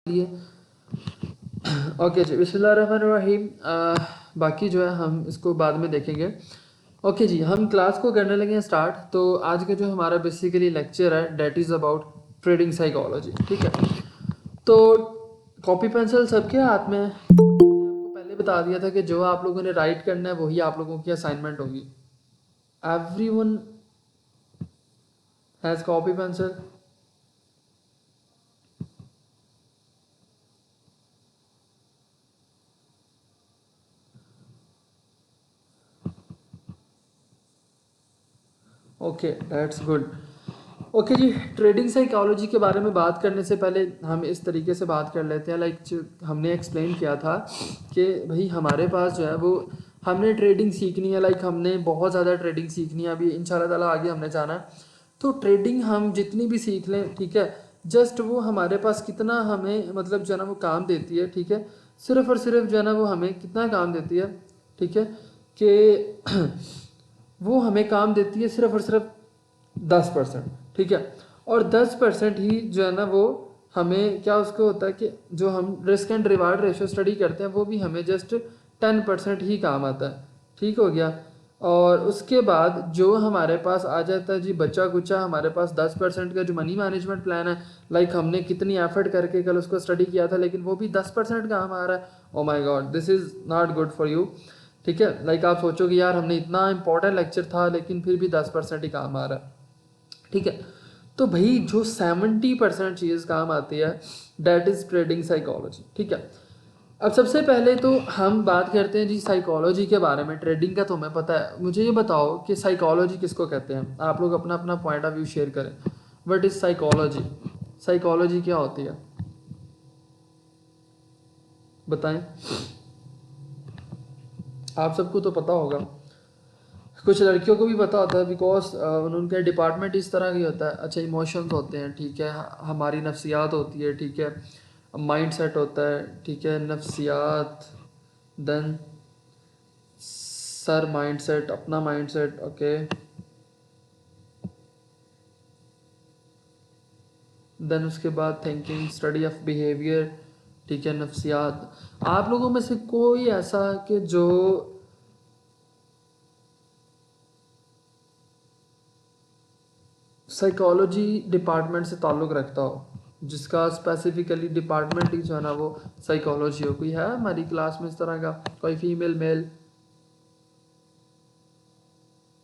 लिए। ओके जी, बिस्मिल्लाहिर्रहमानिर्रहीम। बाकी जो है हम इसको बाद में देखेंगे। ओके जी, हम क्लास को करने लगे हैं स्टार्ट। तो आज का जो हमारा बेसिकली लेक्चर है that is about trading psychology. ठीक है, तो कॉपी पेंसिल सबके हाथ में है। मैंने आपको पहले बता दिया था कि जो आप लोगों ने राइट करना है वही आप लोगों की असाइनमेंट होगी। Everyone has copy pencil? Okay, that's good. Okay जी, ट्रेडिंग साइकोलॉजी के बारे में बात करने से पहले हम इस तरीके से बात कर लेते हैं। लाइक जो हमने एक्सप्लेन किया था कि भाई हमारे पास जो है वो हमने ट्रेडिंग सीखनी है। लाइक हमने बहुत ज़्यादा ट्रेडिंग सीखनी है अभी इंशाल्लाह ताला, आगे हमने जाना है। तो ट्रेडिंग हम जितनी भी सीख लें, ठीक है, जस्ट वो हमारे पास कितना हमें मतलब जो है ना वो काम देती है। ठीक है, सिर्फ और सिर्फ जो है ना वो हमें कितना काम देती है, ठीक है, कि वो हमें काम देती है सिर्फ और सिर्फ 10%। ठीक है, और 10% ही जो है ना वो हमें क्या उसको होता है कि जो हम risk and reward ratio study करते हैं वो भी हमें जस्ट 10% ही काम आता है। ठीक हो गया। और उसके बाद जो हमारे पास आ जाता है जी बच्चा कुचा, हमारे पास 10% का जो मनी मैनेजमेंट प्लान है। लाइक हमने कितनी एफर्ट करके कल उसको स्टडी किया था लेकिन वो भी 10% काम आ रहा है। Oh my God, this is not good for you. ठीक है, लाइक आप सोचोगे यार हमने इतना इंपॉर्टेंट लेक्चर था लेकिन फिर भी 10% ही काम आ रहा है। ठीक है, तो भाई जो 70% चीज़ काम आती है डैट इज़ ट्रेडिंग साइकोलॉजी। ठीक है, अब सबसे पहले तो हम बात करते हैं जी साइकोलॉजी के बारे में। ट्रेडिंग का तुम्हें पता है, मुझे ये बताओ कि साइकोलॉजी किसको कहते हैं। आप लोग अपना अपना पॉइंट ऑफ व्यू शेयर करें। What is psychology? साइकोलॉजी क्या होती है बताएं। आप सबको तो पता होगा, कुछ लड़कियों को भी पता होता है बिकॉज उनका डिपार्टमेंट इस तरह की होता है। अच्छा, इमोशंस होते हैं, ठीक है, हमारी नफ्सियात होती है, ठीक है, माइंड सेट होता है, ठीक है, नफ्सियात, देन सर माइंड सेट, अपना माइंड सेट, ओके, देन उसके बाद थिंकिंग, स्टडी ऑफ बिहेवियर, ठीक है, नफ्सियात। आप लोगों में से कोई ऐसा कि जो साइकोलॉजी डिपार्टमेंट से ताल्लुक़ रखता हो, जिसका स्पेसिफिकली डिपार्टमेंट ही जो है ना वो साइकोलॉजी हो? कोई है हमारी क्लास में इस तरह का? कोई फीमेल मेल?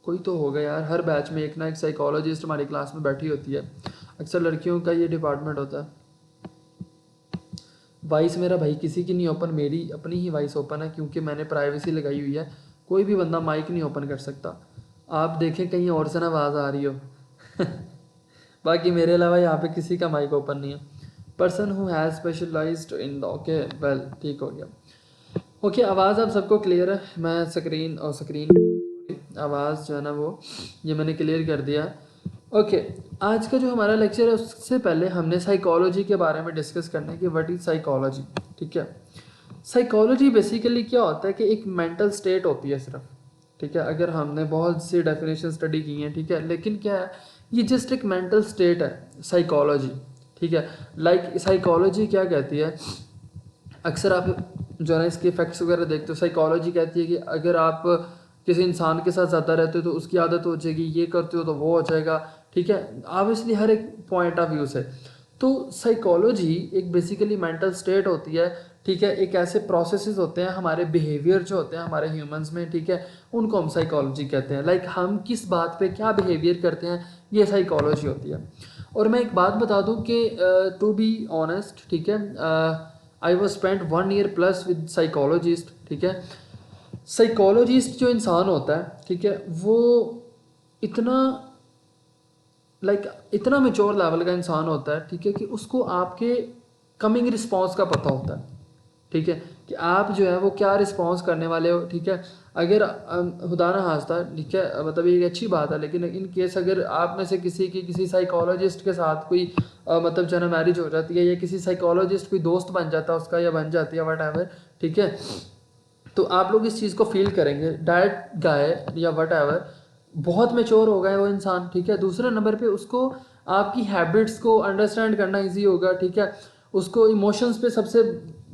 कोई तो होगा यार, हर बैच में एक ना एक साइकोलॉजिस्ट हमारी क्लास में बैठी होती है। अक्सर लड़कियों का ये डिपार्टमेंट होता है। वॉइस मेरा भाई किसी की नहीं ओपन, मेरी अपनी ही वॉइस ओपन है क्योंकि मैंने प्राइवेसी लगाई हुई है। कोई भी बंदा माइक नहीं ओपन कर सकता। आप देखें कहीं और से ना आवाज़ आ रही हो। बाकी मेरे अलावा यहाँ पे किसी का माइक ओपन नहीं है। Person who has specialised in, okay well, ठीक हो गया। ओके, आवाज़ अब सबको क्लियर है? मैं स्क्रीन आवाज़ जो है ना वो ये मैंने क्लियर कर दिया। ओके, आज का जो हमारा लेक्चर है उससे पहले हमने साइकोलॉजी के बारे में डिस्कस करना है कि व्हाट इज़ साइकोलॉजी। ठीक है, साइकोलॉजी बेसिकली क्या होता है कि एक मेंटल स्टेट होती है सिर्फ। ठीक है, अगर हमने बहुत सी डेफिनेशन स्टडी की हैं, ठीक है, लेकिन क्या है, ये जस्ट एक मेंटल स्टेट है साइकोलॉजी। ठीक है, लाइक साइकोलॉजी क्या कहती है, अक्सर आप जो है ना इसके इफेक्ट्स वगैरह देखते हो। साइकोलॉजी कहती है कि अगर आप किसी इंसान के साथ ज़्यादा रहते हो तो उसकी आदत हो जाएगी, ये करते हो तो वो हो जाएगा। ठीक है, ऑब्वियसली हर एक पॉइंट ऑफ व्यू से। तो साइकोलॉजी एक बेसिकली मेंटल स्टेट होती है। ठीक है, एक ऐसे प्रोसेसेस होते हैं हमारे बिहेवियर जो होते हैं हमारे ह्यूमंस में, ठीक है, उनको हम साइकोलॉजी कहते हैं। लाइक हम किस बात पे क्या बिहेवियर करते हैं, ये साइकोलॉजी होती है। और मैं एक बात बता दूं कि टू बी ऑनेस्ट, ठीक है, I was spend 1 year plus with psychologist. ठीक है, साइकोलॉजिस्ट जो इंसान होता है, ठीक है, वो इतना इतना मेच्योर लेवल का इंसान होता है, ठीक है, कि उसको आपके कमिंग रिस्पॉन्स का पता होता है। ठीक है, कि आप जो है वो क्या रिस्पॉन्स करने वाले हो। ठीक है, अगर खुदा ना खास्ता, ठीक है, मतलब ये एक अच्छी बात है, लेकिन इन केस अगर आप में से किसी की किसी साइकोलॉजिस्ट के साथ कोई मतलब जो है मैरिज हो जाती है या किसी साइकोलॉजिस्ट कोई दोस्त बन जाता है उसका या बन जाती है वट, ठीक है, तो आप लोग इस चीज़ को फील करेंगे। डैट गाय या वट बहुत मेच्योर हो गया वो इंसान। ठीक है, दूसरे नंबर पे उसको आपकी हैबिट्स को अंडरस्टैंड करना इजी होगा। ठीक है, उसको इमोशंस पे सबसे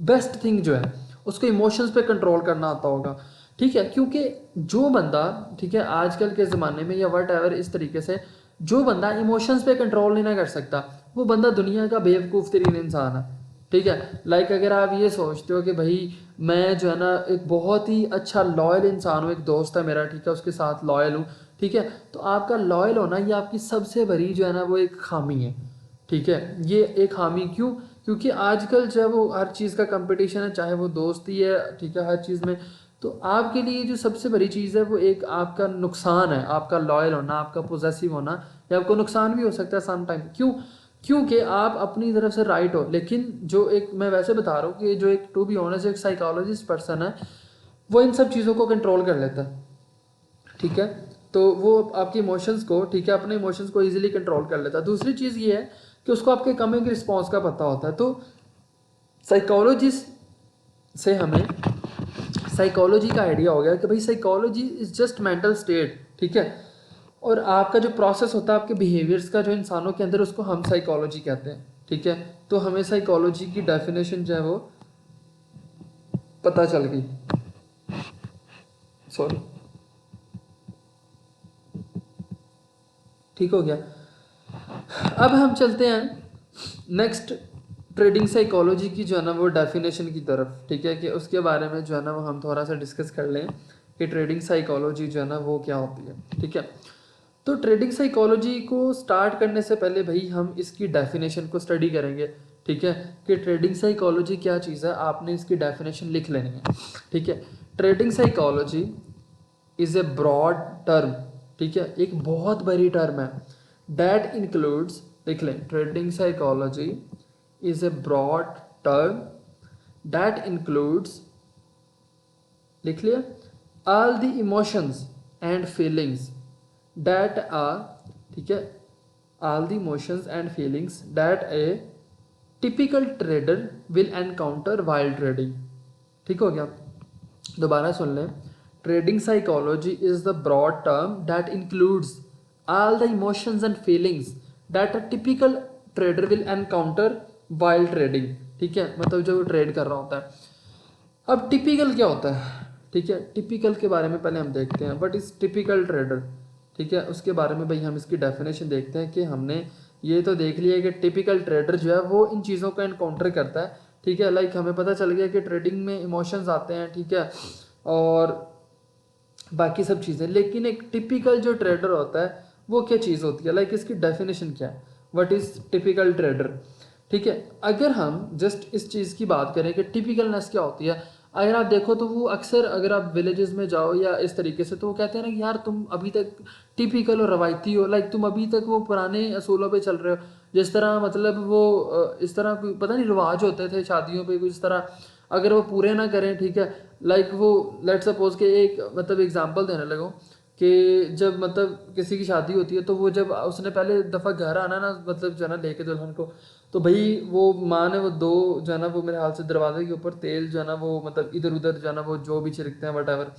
बेस्ट थिंग जो है उसको इमोशंस पे कंट्रोल करना आता होगा, ठीक है। क्योंकि जो बंदा, ठीक है, आजकल के ज़माने में या वट एवर इस तरीके से जो बंदा इमोशंस पे कंट्रोल नहीं ना कर सकता, वो बंदा दुनिया का बेवकूफ़ तरीन इंसान है, ठीक है। लाइक अगर आप ये सोचते हो कि भाई मैं जो है ना एक बहुत ही अच्छा लॉयल इंसान हूँ, एक दोस्त है मेरा, ठीक है, उसके साथ लॉयल हूँ, ठीक है, तो आपका लॉयल होना ये आपकी सबसे बड़ी जो है ना वो एक खामी है, ठीक है। ये एक खामी क्यों? क्योंकि आजकल जो है वो हर चीज़ का कंपटीशन है, चाहे वो दोस्ती है, ठीक है, हर चीज़ में। तो आपके लिए जो सबसे बड़ी चीज़ है वो एक आपका नुकसान है, आपका लॉयल होना, आपका पोजेसिव होना, या आपको नुकसान भी हो सकता है सम टाइम। क्यों? क्योंकि आप अपनी तरफ से राइट हो, लेकिन जो एक मैं वैसे बता रहा हूँ कि जो एक टू बी ऑनेस्ट एक साइकोलॉजिस्ट पर्सन है वो इन सब चीज़ों को कंट्रोल कर लेता है, ठीक है। तो वो आपके इमोशंस को, ठीक है, अपने इमोशंस को इजीली कंट्रोल कर लेता है। दूसरी चीज़ ये है कि उसको आपके कमिंग रिस्पॉन्स का पता होता है। तो साइकोलॉजिस्ट से हमें साइकोलॉजी का आइडिया हो गया कि भाई psychology is just mental state, ठीक है, और आपका जो प्रोसेस होता है आपके बिहेवियर्स का जो इंसानों के अंदर, उसको हम साइकोलॉजी कहते हैं, ठीक है। तो हमें साइकोलॉजी की डेफिनेशन जो है वो पता चल गई, सॉरी, ठीक हो गया। अब हम चलते हैं नेक्स्ट ट्रेडिंग साइकोलॉजी की जो है ना वो डेफिनेशन की तरफ, ठीक है, कि उसके बारे में जो है ना वो हम थोड़ा सा डिस्कस कर लें कि ट्रेडिंग साइकोलॉजी जो है ना वो क्या होती है, ठीक है। तो ट्रेडिंग साइकोलॉजी को स्टार्ट करने से पहले भाई हम इसकी डेफिनेशन को स्टडी करेंगे, ठीक है, कि ट्रेडिंग साइकोलॉजी क्या चीज़ है। आपने इसकी डेफिनेशन लिख लेनी है, ठीक है। Trading psychology is a broad term, ठीक है, एक बहुत बड़ी टर्म है। डैट इंक्लूड्स, लिख लें, trading psychology is a broad term that includes, लिख लिया, all the emotions and feelings that are, ठीक है, all the emotions and feelings that a typical trader will encounter while trading, ठीक हो गया। दोबारा सुन लें, trading psychology is the broad term that includes all the emotions and feelings that a typical trader will encounter while trading, ठीक है, मतलब जो ट्रेड कर रहा होता है। अब टिपिकल क्या होता है, ठीक है, टिपिकल के बारे में पहले हम देखते हैं, व्हाट इज टिपिकल ट्रेडर, ठीक है, उसके बारे में भाई हम इसकी डेफिनेशन देखते हैं कि हमने ये तो देख लिया कि टिपिकल ट्रेडर जो है वो इन चीज़ों को एनकाउंटर करता है, ठीक है। लाइक हमें पता चल गया कि ट्रेडिंग में इमोशंस आते हैं, ठीक है, और बाकी सब चीज़ें, लेकिन एक टिपिकल जो ट्रेडर होता है वो क्या चीज़ होती है, लाइक इसकी डेफिनेशन क्या है, व्हाट इज़ टिपिकल ट्रेडर, ठीक है। अगर हम जस्ट इस चीज़ की बात करें कि टिपिकलनेस क्या होती है, अगर आप देखो तो वो अक्सर अगर आप विलेजेस में जाओ या इस तरीके से, तो वो कहते हैं ना कि यार तुम अभी तक टिपिकल और रवायती हो, लाइक तुम अभी तक वो पुराने असूलों पे चल रहे हो, जिस तरह मतलब वो इस तरह कोई पता नहीं रिवाज होते थे शादियों पे कुछ इस तरह, अगर वो पूरे ना करें, ठीक है, लाइक वो लेट सपोज के एक मतलब एग्जांपल देने लगो कि जब मतलब किसी की शादी होती है तो वो जब उसने पहले दफ़ा घर आना ना, मतलब जो है ना लेके दुल्हन को, तो भाई वो माँ ने वो दो जो है ना वो मेरे हाल से दरवाजे के ऊपर तेल जो है ना वो मतलब इधर उधर जो है ना वो जो भी छिड़कते हैं वट एवर।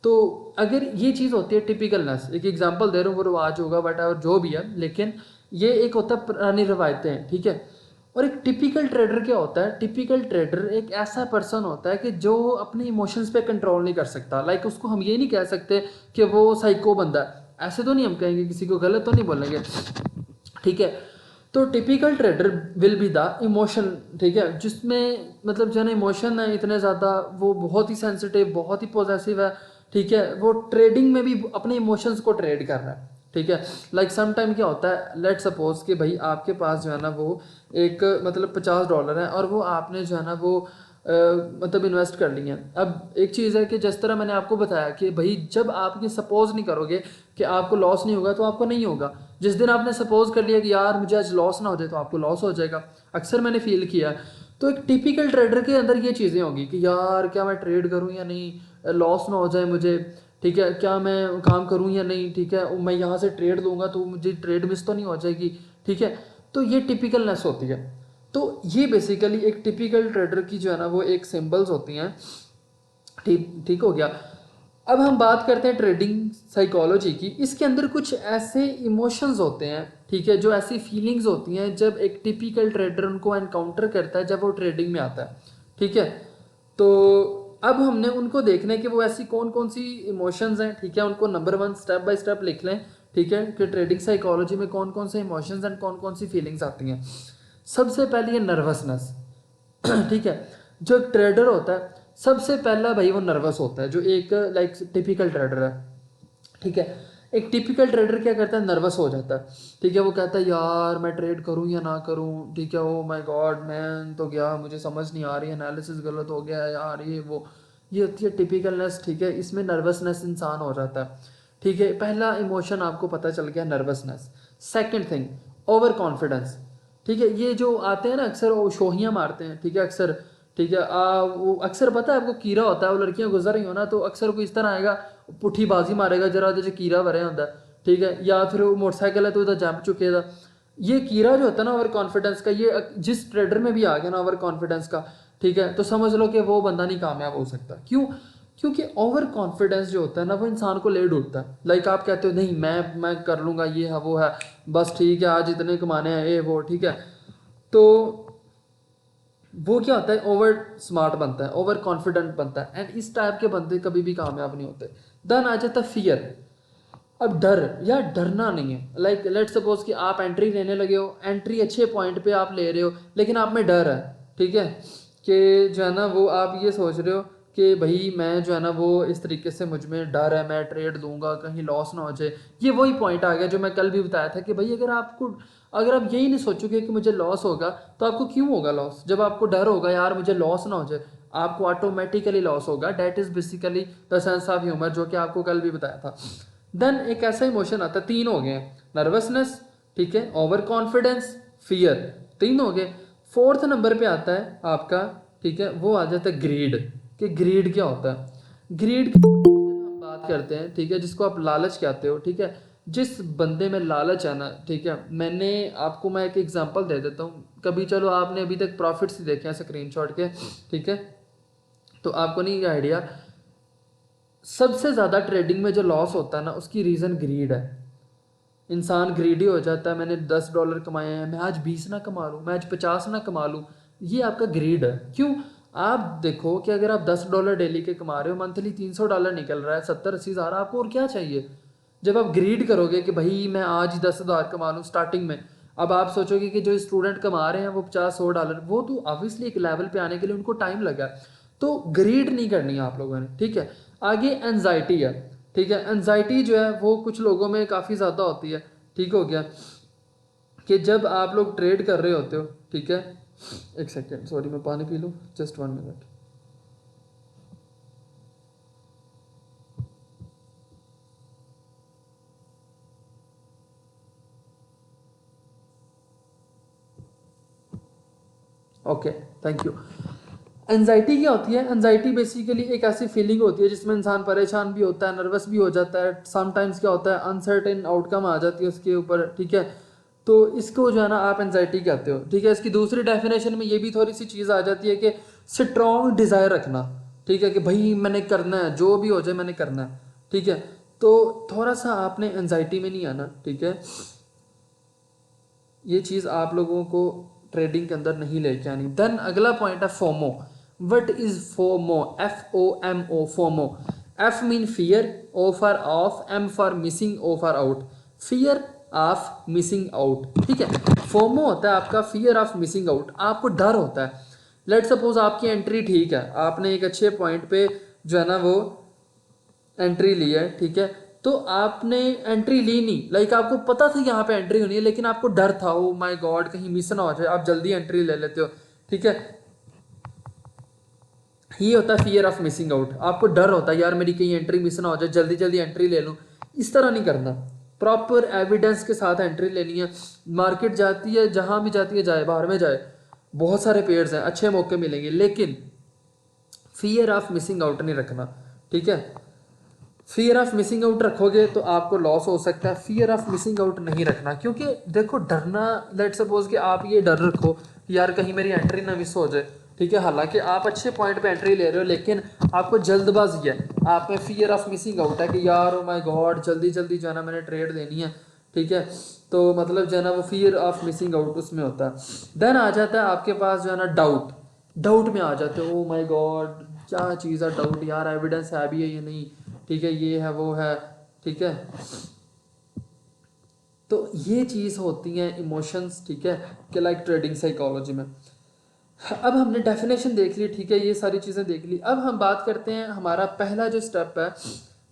तो अगर ये चीज़ होती है टिपिकलनेस, एक एग्जांपल दे रहा हूँ, वो रिवाज होगा वट एवर जो भी है, लेकिन ये एक होता है पुरानी रवायतें हैं, ठीक है। और एक टिपिकल ट्रेडर क्या होता है, टिपिकल ट्रेडर एक ऐसा पर्सन होता है कि जो अपने इमोशंस पे कंट्रोल नहीं कर सकता, लाइक उसको हम ये नहीं कह सकते कि वो साइको बंदा है, ऐसे तो नहीं हम कहेंगे, किसी को गलत तो नहीं बोलेंगे, ठीक है। तो typical trader will be the emotion, ठीक है, जिसमें मतलब जो है ना इमोशन है इतने ज़्यादा, वो बहुत ही सेंसिटिव, बहुत ही पॉजिटिव है, ठीक है, वो ट्रेडिंग में भी अपने इमोशंस को ट्रेड कर रहा है, ठीक है। लाइक सम टाइम क्या होता है, लेट सपोज कि भाई आपके पास जो है ना वो एक मतलब $50 है और वो आपने जो है ना वो मतलब इन्वेस्ट कर ली है। अब एक चीज़ है कि जिस तरह मैंने आपको बताया कि भाई जब आप ये सपोज नहीं करोगे कि आपको लॉस नहीं होगा तो आपको नहीं होगा, जिस दिन आपने सपोज कर लिया कि यार मुझे आज लॉस ना हो जाए तो आपको लॉस हो जाएगा, अक्सर मैंने फील किया। तो एक टिपिकल ट्रेडर के अंदर ये चीज़ें होगी कि यार क्या मैं ट्रेड करूँ या नहीं, लॉस ना हो जाए मुझे, ठीक है, क्या मैं काम करूँ या नहीं, ठीक है, मैं यहाँ से ट्रेड लूँगा तो मुझे ट्रेड मिस तो नहीं हो जाएगी, ठीक है। तो ये टिपिकलनेस होती है। तो ये बेसिकली एक टिपिकल ट्रेडर की जो है ना वो एक सिंबल्स होती हैं, ठीक ठीक हो गया। अब हम बात करते हैं ट्रेडिंग साइकोलॉजी की। इसके अंदर कुछ ऐसे इमोशंस होते हैं, ठीक है, जो ऐसी फीलिंग्स होती हैं जब एक टिपिकल ट्रेडर उनको एनकाउंटर करता है जब वो ट्रेडिंग में आता है, ठीक है। तो अब हमने उनको देखना है कि वो ऐसी कौन कौन सी इमोशंस हैं, ठीक है, उनको नंबर 1 स्टेप बाय स्टेप लिख लें, ठीक है, कि ट्रेडिंग साइकोलॉजी में कौन कौन से इमोशंस एंड कौन कौन सी फीलिंग्स आती हैं। सबसे पहले ये नर्वसनेस, ठीक है। जो एक ट्रेडर होता है सबसे पहला भाई वो नर्वस होता है, जो एक लाइक टिपिकल ट्रेडर है, ठीक है। एक टिपिकल ट्रेडर क्या करता है, नर्वस हो जाता है, ठीक है। वो कहता है यार मैं ट्रेड करूं या ना करूं, ठीक है, ओ माय गॉड मैं तो गया, मुझे समझ नहीं आ रही, एनालिसिस गलत हो गया है यार, ये वो, ये होती है टिपिकलनेस, ठीक है। इसमें नर्वसनेस इंसान हो जाता है, ठीक है। पहला इमोशन आपको पता चल गया, nervousness. Second thing, over confidence, ठीक है। ये जो आते हैं ना अक्सर वो शोहियाँ मारते हैं, ठीक है, अक्सर, ठीक है। वो अक्सर पता है आपको कीड़ा होता है, वो लड़कियां गुजर रही हो ना तो अक्सर कोई इस तरह आएगा, पुट्ठी बाजी मारेगा जरा जो कीड़ा भरे होता है, ठीक है। या फिर वो मोटरसाइकिल है तो उधर जंप चुकेगा। ये कीड़ा जो होता है ना ओवर कॉन्फिडेंस का, ये जिस ट्रेडर में भी आ गया ना ओवर कॉन्फिडेंस का, ठीक है, तो समझ लो कि वो बंदा नहीं कामयाब हो सकता। क्यों? क्योंकि ओवर कॉन्फिडेंस जो होता है ना वो इंसान को ले डूबता है। लाइक आप कहते हो नहीं मैं कर लूँगा, ये है वो है, बस ठीक है आज इतने कमाने हैं ये वो, ठीक है। तो वो क्या होता है, ओवर स्मार्ट बनता है, ओवर कॉन्फिडेंट बनता है, एंड इस टाइप के बंदे कभी भी कामयाब नहीं होते। देन आ जाता है फियर। अब डर, या डरना नहीं है, लाइक लेट सपोज कि आप एंट्री लेने लगे हो, एंट्री अच्छे पॉइंट पे आप ले रहे हो, लेकिन आप में डर है, ठीक है, कि जो है ना वो आप ये सोच रहे हो कि भाई मैं जो है ना वो इस तरीके से मुझ में डर है, मैं ट्रेड दूंगा कहीं लॉस ना हो जाए। ये वही पॉइंट आ गया जो मैं कल भी बताया था कि भाई अगर आप यही नहीं सोचोगे कि मुझे लॉस होगा तो आपको क्यों होगा लॉस। जब आपको डर होगा यार मुझे लॉस ना हो जाए, आपको ऑटोमेटिकली लॉस होगा। That is basically the sense of humour, जो कि आपको कल भी बताया था। देन एक ऐसा इमोशन आता है, 3 हो गए, नर्वसनेस, ठीक है, ओवर कॉन्फिडेंस, फियर, 3 हो गए। फोर्थ नंबर पे आता है आपका, ठीक है, वो आ जाता है ग्रीड। कि ग्रीड क्या होता है, ग्रीड की हम बात करते हैं, ठीक है, जिसको आप लालच कहते हो, ठीक है। जिस बंदे में लालच है ना, ठीक है, मैं एक एग्जांपल दे देता हूँ। कभी चलो आपने अभी तक प्रॉफिट्स ही देखे हैं स्क्रीनशॉट के, ठीक है, तो आपको नहीं आइडिया। सबसे ज़्यादा ट्रेडिंग में जो लॉस होता है ना उसकी रीज़न ग्रीड है। इंसान ग्रीडी हो जाता है, मैंने $10 कमाए हैं, मैं आज 20 ना कमा लूँ, मैं आज 50 ना कमा लूँ। ये आपका ग्रीड है। क्यों? आप देखो कि अगर आप $10 डेली के कमा रहे हो, मंथली $300 निकल रहा है, 70-80 हज़ार, आपको और क्या चाहिए। जब आप ग्रीड करोगे कि भाई मैं आज ही 10,000 कमा लूँ स्टार्टिंग में, अब आप सोचोगे कि जो स्टूडेंट कमा रहे हैं वो $50-100, वो तो ऑब्वियसली एक लेवल पे आने के लिए उनको टाइम लगा। तो ग्रीड नहीं करनी है आप लोगों ने, ठीक है। आगे एनजाइटी है, ठीक है। एनजाइटी जो है वो कुछ लोगों में काफ़ी ज़्यादा होती है, ठीक हो गया, कि जब आप लोग ट्रेड कर रहे होते हो, ठीक है, एक सेकेंड सॉरी मैं पानी पी लूँ, just 1 minute. Okay, thank you. Anxiety क्या होती है? एनजाइटी बेसिकली एक ऐसी फीलिंग होती है जिसमें इंसान परेशान भी होता है, नर्वस भी हो जाता है, समटाइम्स क्या होता है अनसर्टेन आउटकम आ जाती है उसके ऊपर, ठीक है। तो इसको जो है ना आप एनजाइटी कहते हो, ठीक है। इसकी दूसरी डेफिनेशन में ये भी थोड़ी सी चीज़ आ जाती है कि स्ट्रॉन्ग डिज़ायर रखना, ठीक है, कि भाई मैंने करना है, जो भी हो जाए मैंने करना है, ठीक है। तो थोड़ा सा आपने एनजाइटी में नहीं आना, ठीक है। ये चीज़ आप लोगों को ट्रेडिंग के अंदर नहीं लेके आनी। देन अगला पॉइंट है FOMO. What is FOMO? FOMO, FOMO. F mean fear, O for of, M for missing, O for out. Fear of missing out, ठीक है। फोमो होता है आपका फियर ऑफ मिसिंग आउट। आपको डर होता है, लेट सपोज आपकी एंट्री ठीक है, आपने एक अच्छे पॉइंट पे जो है ना वो एंट्री ली है, ठीक है। तो आपने एंट्री ली नहीं, लाइक आपको पता था यहाँ पे एंट्री होनी है, लेकिन आपको डर था, ओ माय गॉड कहीं मिस ना हो जाए, आप जल्दी एंट्री ले लेते हो, ठीक है। ये होता है फियर ऑफ मिसिंग आउट। आपको डर होता है यार मेरी कहीं एंट्री मिस ना हो जाए, जल्दी जल्दी एंट्री ले लूँ। इस तरह नहीं करना, प्रॉपर एविडेंस के साथ एंट्री लेनी है। मार्केट जाती है, जहाँ भी जाती है जाए, बाहर में जाए, बहुत सारे पेयर्स हैं, अच्छे मौके मिलेंगे, लेकिन फियर ऑफ मिसिंग आउट नहीं रखना, ठीक है। फियर ऑफ मिसिंग आउट रखोगे तो आपको लॉस हो सकता है, फियर ऑफ मिसिंग आउट नहीं रखना। क्योंकि देखो डरना, लेट सपोज कि आप ये डर रखो कि यार कहीं मेरी एंट्री ना मिस हो जाए, ठीक है, हालांकि आप अच्छे पॉइंट पे एंट्री ले रहे हो, लेकिन आपको जल्दबाजी है, आप में फियर ऑफ मिसिंग आउट है कि यार ओ माय गॉड जल्दी जल्दी जो है ना मैंने ट्रेड लेनी है, ठीक है। तो मतलब जो है ना वो फियर ऑफ मिसिंग आउट उसमें होता है। देन आ जाता है आपके पास जो है ना डाउट, डाउट में आ जाते हो, ओ माय गॉड क्या चीज़ है डाउट, यार एविडेंस है भी है ये नहीं, ठीक है ये है वो है, ठीक है। तो ये चीज़ होती हैं इमोशंस, ठीक है, कि लाइक ट्रेडिंग साइकोलॉजी में। अब हमने डेफिनेशन देख ली, ठीक है, ये सारी चीज़ें देख ली। अब हम बात करते हैं हमारा पहला जो स्टेप है,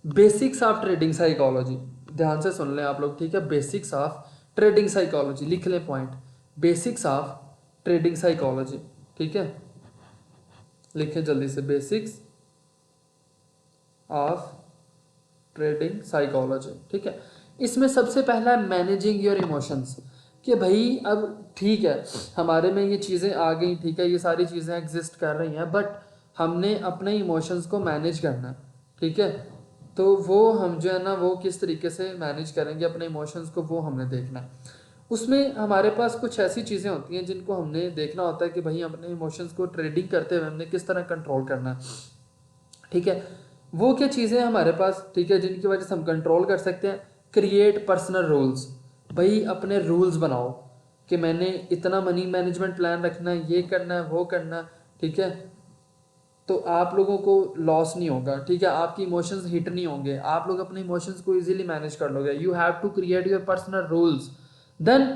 बेसिक्स ऑफ ट्रेडिंग साइकोलॉजी। ध्यान से सुन लें आप लोग, ठीक है, बेसिक्स ऑफ ट्रेडिंग साइकोलॉजी, लिख लें point, basics of trading psychology, ठीक है, लिखें जल्दी से, बेसिक्स ऑफ ट्रेडिंग साइकोलॉजी, ठीक है। इसमें सबसे पहला है मैनेजिंग योर इमोशंस, कि भाई अब ठीक है हमारे में ये चीज़ें आ गई, ठीक है, ये सारी चीज़ें एग्जिस्ट कर रही हैं, बट हमने अपने इमोशंस को मैनेज करना है, ठीक है। तो वो हम जो है ना वो किस तरीके से मैनेज करेंगे अपने इमोशंस को, वो हमने देखना है। उसमें हमारे पास कुछ ऐसी चीज़ें होती हैं जिनको हमने देखना होता है कि भाई अपने इमोशंस को ट्रेडिंग करते हुए हमने किस तरह कंट्रोल करना है, ठीक है। वो क्या चीज़ें हमारे पास, ठीक है, जिनकी वजह से हम कंट्रोल कर सकते हैं। क्रिएट पर्सनल रूल्स, भाई अपने रूल्स बनाओ कि मैंने इतना मनी मैनेजमेंट प्लान रखना है, ये करना है वो करना है, ठीक है। तो आप लोगों को लॉस नहीं होगा, ठीक है, आपकी इमोशंस हिट नहीं होंगे, आप लोग अपने इमोशंस को इजीली मैनेज कर लोगे। You have to create your personal rules. Then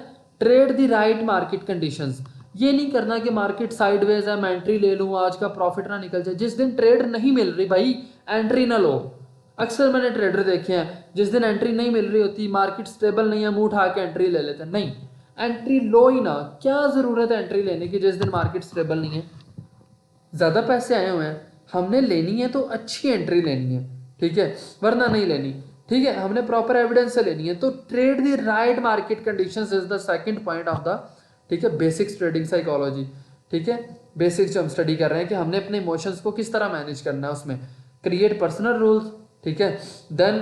trade the right market conditions, ये नहीं करना कि मार्केट साइडवेज है मैं एंट्री ले लूँ आज का प्रॉफिट ना निकल जाए। जिस दिन ट्रेड नहीं मिल रही भाई एंट्री ना लो। अक्सर मैंने ट्रेडर देखे हैं जिस दिन एंट्री नहीं मिल रही होती, मार्केट स्टेबल नहीं है, मुंह उठा के एंट्री ले लेते हैं। नहीं, एंट्री लो ही ना, क्या ज़रूरत है एंट्री लेने की जिस दिन मार्केट स्टेबल नहीं है। ज़्यादा पैसे आए हुए हैं, हमने लेनी है तो अच्छी एंट्री लेनी है, ठीक है, वरना नहीं लेनी, ठीक है, हमने प्रॉपर एविडेंस से लेनी है। तो trade the right market conditions is the second point of the, ठीक है, बेसिक्स ट्रेडिंग साइकोलॉजी, ठीक है। बेसिक्स जो हम स्टडी कर रहे हैं कि हमने अपने इमोशंस को किस तरह मैनेज करना है, उसमें क्रिएट पर्सनल रूल्स, ठीक है, then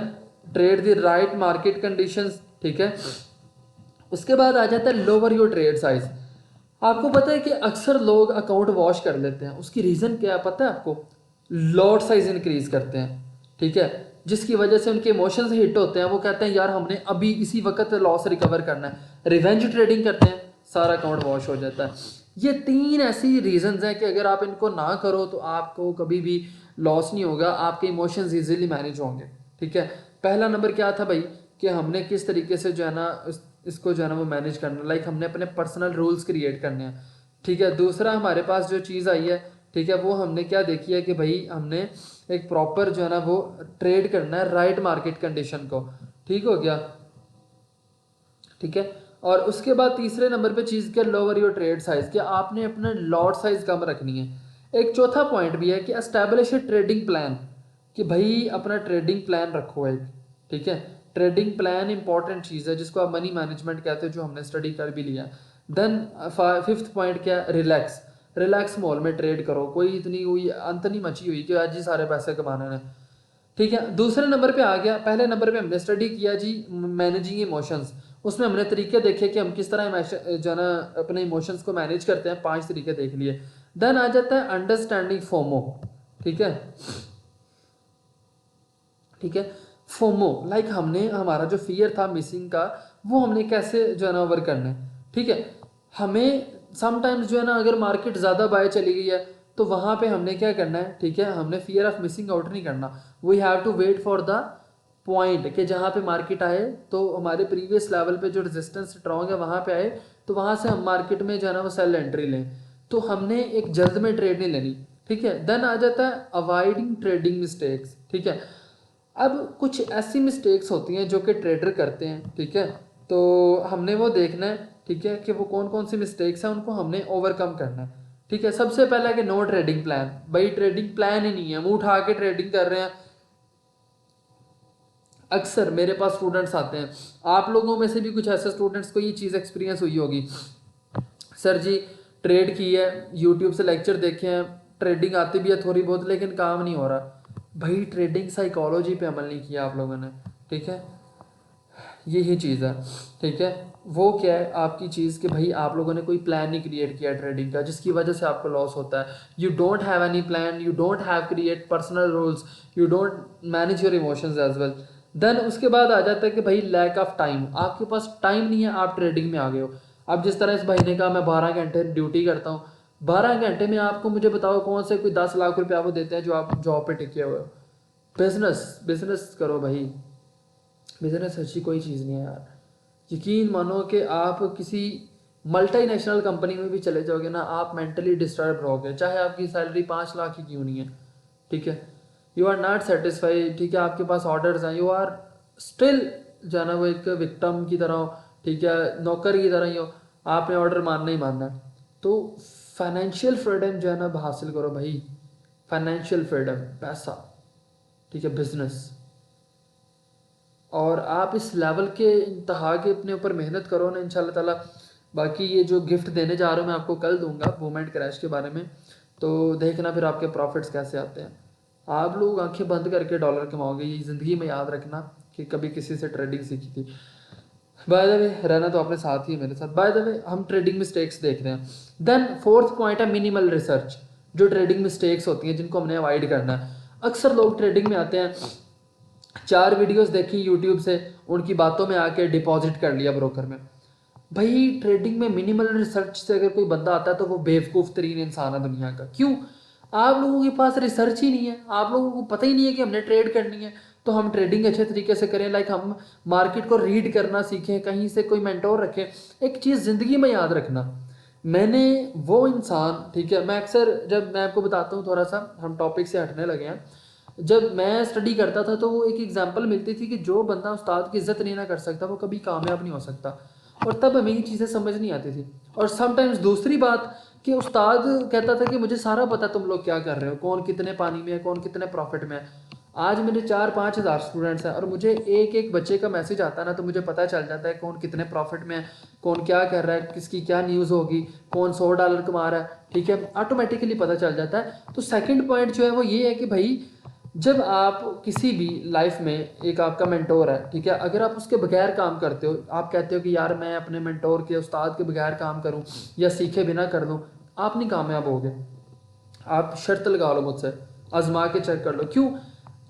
trade the right market conditions, ठीक है। उसके बाद आ जाता है लोअर योर ट्रेड साइज। आपको पता है कि अक्सर लोग अकाउंट वॉश कर लेते हैं, उसकी रीज़न क्या है पता है आपको? लॉट साइज इंक्रीज करते हैं, ठीक है, जिसकी वजह से उनके इमोशंस हिट होते हैं। वो कहते हैं यार हमने अभी इसी वक्त लॉस रिकवर करना है, रिवेंज ट्रेडिंग करते हैं, सारा अकाउंट वॉश हो जाता है। ये तीन ऐसी रीजंस हैं कि अगर आप इनको ना करो तो आपको कभी भी लॉस नहीं होगा, आपके इमोशंस इजीली मैनेज होंगे, ठीक है। पहला नंबर क्या था भाई कि हमने किस तरीके से जो है ना इसको जो है ना वो मैनेज करना, लाइक हमने अपने पर्सनल रूल्स क्रिएट करने हैं, ठीक है। दूसरा हमारे पास जो चीज़ आई है, ठीक है, वो हमने क्या देखी है कि भाई हमने एक प्रॉपर जो है ना वो ट्रेड करना है राइट मार्केट कंडीशन को, ठीक हो गया, ठीक है। और उसके बाद तीसरे नंबर पे चीज़ क्या, लोअर योर ट्रेड साइज, कि आपने अपना लॉट साइज कम रखनी है। एक चौथा पॉइंट भी है कि एस्टैब्लिश ए ट्रेडिंग प्लान, कि भाई अपना ट्रेडिंग प्लान रखो एक, ठीक है। ट्रेडिंग प्लान इंपॉर्टेंट चीज़ है जिसको आप मनी मैनेजमेंट कहते हो, जो हमने स्टडी कर भी लिया। देन फिफ्थ पॉइंट क्या, रिलैक्स, रिलैक्स मोल में ट्रेड करो, कोई इतनी कोई अंत नहीं मची हुई कि आज ही सारे पैसे कमाने हैं, ठीक है। दूसरे नंबर पे आ गया, पहले नंबर पे हमने स्टडी किया जी मैनेजिंग इमोशंस, उसमें हमने तरीके देखे कि हम किस तरह जो है ना अपने इमोशंस को मैनेज करते हैं, 5 तरीके देख लिए। देन आ जाता है अंडरस्टैंडिंग फोमो, ठीक है, ठीक है। फोमो लाइक हमने हमारा जो फियर था मिसिंग का, वो हमने कैसे जो है ना ओवर करना है, ठीक है। हमें समटाइम्स जो है ना अगर मार्केट ज़्यादा बाय चली गई है तो वहाँ पे हमने क्या करना है, ठीक है, हमने फियर ऑफ मिसिंग आउट नहीं करना। We have to wait for the point कि जहाँ पे मार्केट आए तो हमारे प्रीवियस लेवल पे जो रेजिस्टेंस स्ट्रॉन्ग है वहाँ पे आए, तो वहाँ से हम मार्केट में जो है ना वो सेल एंट्री लें। तो हमने एक जल्द में ट्रेड नहीं लेनी, ठीक है। देन आ जाता है अवॉइडिंग ट्रेडिंग मिस्टेक्स, ठीक है। अब कुछ ऐसी मिस्टेक्स होती हैं जो कि ट्रेडर करते हैं, ठीक है, तो हमने वो देखना है, ठीक है, कि वो कौन कौन सी मिस्टेक्स हैं, उनको हमने ओवरकम करना है, ठीक है। सबसे पहला कि नो ट्रेडिंग प्लान, भाई ट्रेडिंग प्लान ही नहीं है, मुंह उठा के ट्रेडिंग कर रहे हैं। अक्सर मेरे पास स्टूडेंट्स आते हैं, आप लोगों में से भी कुछ ऐसे स्टूडेंट्स को ये चीज़ एक्सपीरियंस हुई होगी, सर जी ट्रेड की है, यूट्यूब से लेक्चर देखे हैं, ट्रेडिंग आती भी है थोड़ी बहुत लेकिन काम नहीं हो रहा। भाई ट्रेडिंग साइकोलॉजी पे अमल नहीं किया आप लोगों ने, ठीक है, यही चीज़ है, ठीक है। वो क्या है आपकी चीज़ कि भाई आप लोगों ने कोई प्लान नहीं क्रिएट किया ट्रेडिंग का, जिसकी वजह से आपको लॉस होता है। You don't have any plan, you don't have create personal rules, you don't manage your emotions as well. Then उसके बाद आ जाता है कि भाई लैक ऑफ टाइम, आपके पास टाइम नहीं है, आप ट्रेडिंग में आ गए हो। अब जिस तरह इस भाई ने कहा मैं 12 घंटे ड्यूटी करता हूँ, 12 घंटे में आपको मुझे बताओ कौन से कोई 10 लाख रुपये आपको देते हैं जो आप जॉब पे टिके हुए हो। बिजनेस बिजनेस करो भाई, बिजनेस अच्छी कोई चीज़ नहीं है यार। यकीन मानो कि आप किसी मल्टीनेशनल कंपनी में भी चले जाओगे ना, आप मेंटली डिस्टर्ब रहोगे, चाहे आपकी सैलरी 5 लाख ही क्यों नहीं है, ठीक है। यू आर नॉट सेटिस्फाइड, ठीक है, आपके पास ऑर्डर्स हैं, यू आर स्टिल जो है ना वो एक विक्टिम की तरह हो, ठीक है, नौकर की तरह ही हो, आपने ऑर्डर मानना ही मानना है। तो फाइनेंशियल फ्रीडम जो है ना हासिल करो भाई, फाइनेंशियल फ्रीडम, पैसा, ठीक है, बिजनेस। और आप इस लेवल के इंतहा के अपने ऊपर मेहनत करो ना, इंशाल्लाह ताला। बाकी ये जो गिफ्ट देने जा रहा हूँ मैं आपको कल दूंगा मूवमेंट क्रैश के बारे में, तो देखना फिर आपके प्रॉफिट्स कैसे आते हैं। आप लोग आंखें बंद करके डॉलर कमाओगे, ये ज़िंदगी में याद रखना कि कभी किसी से ट्रेडिंग सीखी थी। बाय द वे रहना तो अपने साथ ही है मेरे साथ। बाय द वे हम ट्रेडिंग मिस्टेक्स देख रहे हैं। देन फोर्थ पॉइंट है मिनिमल रिसर्च, जो ट्रेडिंग मिस्टेक्स होती हैं जिनको हमने अवॉइड करना है। अक्सर लोग ट्रेडिंग में आते हैं, 4 वीडियोस देखी यूट्यूब से, उनकी बातों में आके डिपॉजिट कर लिया ब्रोकर में। भाई ट्रेडिंग में मिनिमल रिसर्च से अगर कोई बंदा आता है तो वो बेवकूफ़ तरीन इंसान है दुनिया का। क्यों? आप लोगों के पास रिसर्च ही नहीं है, आप लोगों को पता ही नहीं है कि हमने ट्रेड करनी है, तो हम ट्रेडिंग अच्छे तरीके से करें। लाइक हम मार्केट को रीड करना सीखें, कहीं से कोई मेंटोर रखें। एक चीज़ ज़िंदगी में याद रखना, मैंने वो इंसान, ठीक है, मैं अक्सर जब मैं आपको बताता हूँ, थोड़ा सा हम टॉपिक से हटने लगे हैं। जब मैं स्टडी करता था तो वो एक एग्जांपल मिलती थी कि जो बंदा उस्ताद की इज्जत नहीं ना कर सकता वो कभी कामयाब नहीं हो सकता। और तब हमें ये चीज़ें समझ नहीं आती थी। और समटाइम्स दूसरी बात कि उस्ताद कहता था कि मुझे सारा पता तुम लोग क्या कर रहे हो, कौन कितने पानी में है, कौन कितने प्रॉफिट में है। आज मेरे 4-5 हज़ार स्टूडेंट्स हैं और मुझे एक एक बच्चे का मैसेज आता है ना, तो मुझे पता चल जाता है कौन कितने प्रॉफिट में है, कौन क्या कर रहा है, किसकी क्या न्यूज़ होगी, कौन $100 कमा रहा है, ठीक है, ऑटोमेटिकली पता चल जाता है। तो सेकंड पॉइंट जो है वो ये है कि भाई जब आप किसी भी लाइफ में एक आपका मेंटोर है, ठीक है, अगर आप उसके बगैर काम करते हो, आप कहते हो कि यार मैं अपने मेंटोर के उस्ताद के बगैर काम करूं या सीखे बिना कर दूं, आप नहीं कामयाब होगे। आप शर्त लगा लो मुझसे, आजमा के चेक कर लो। क्यों?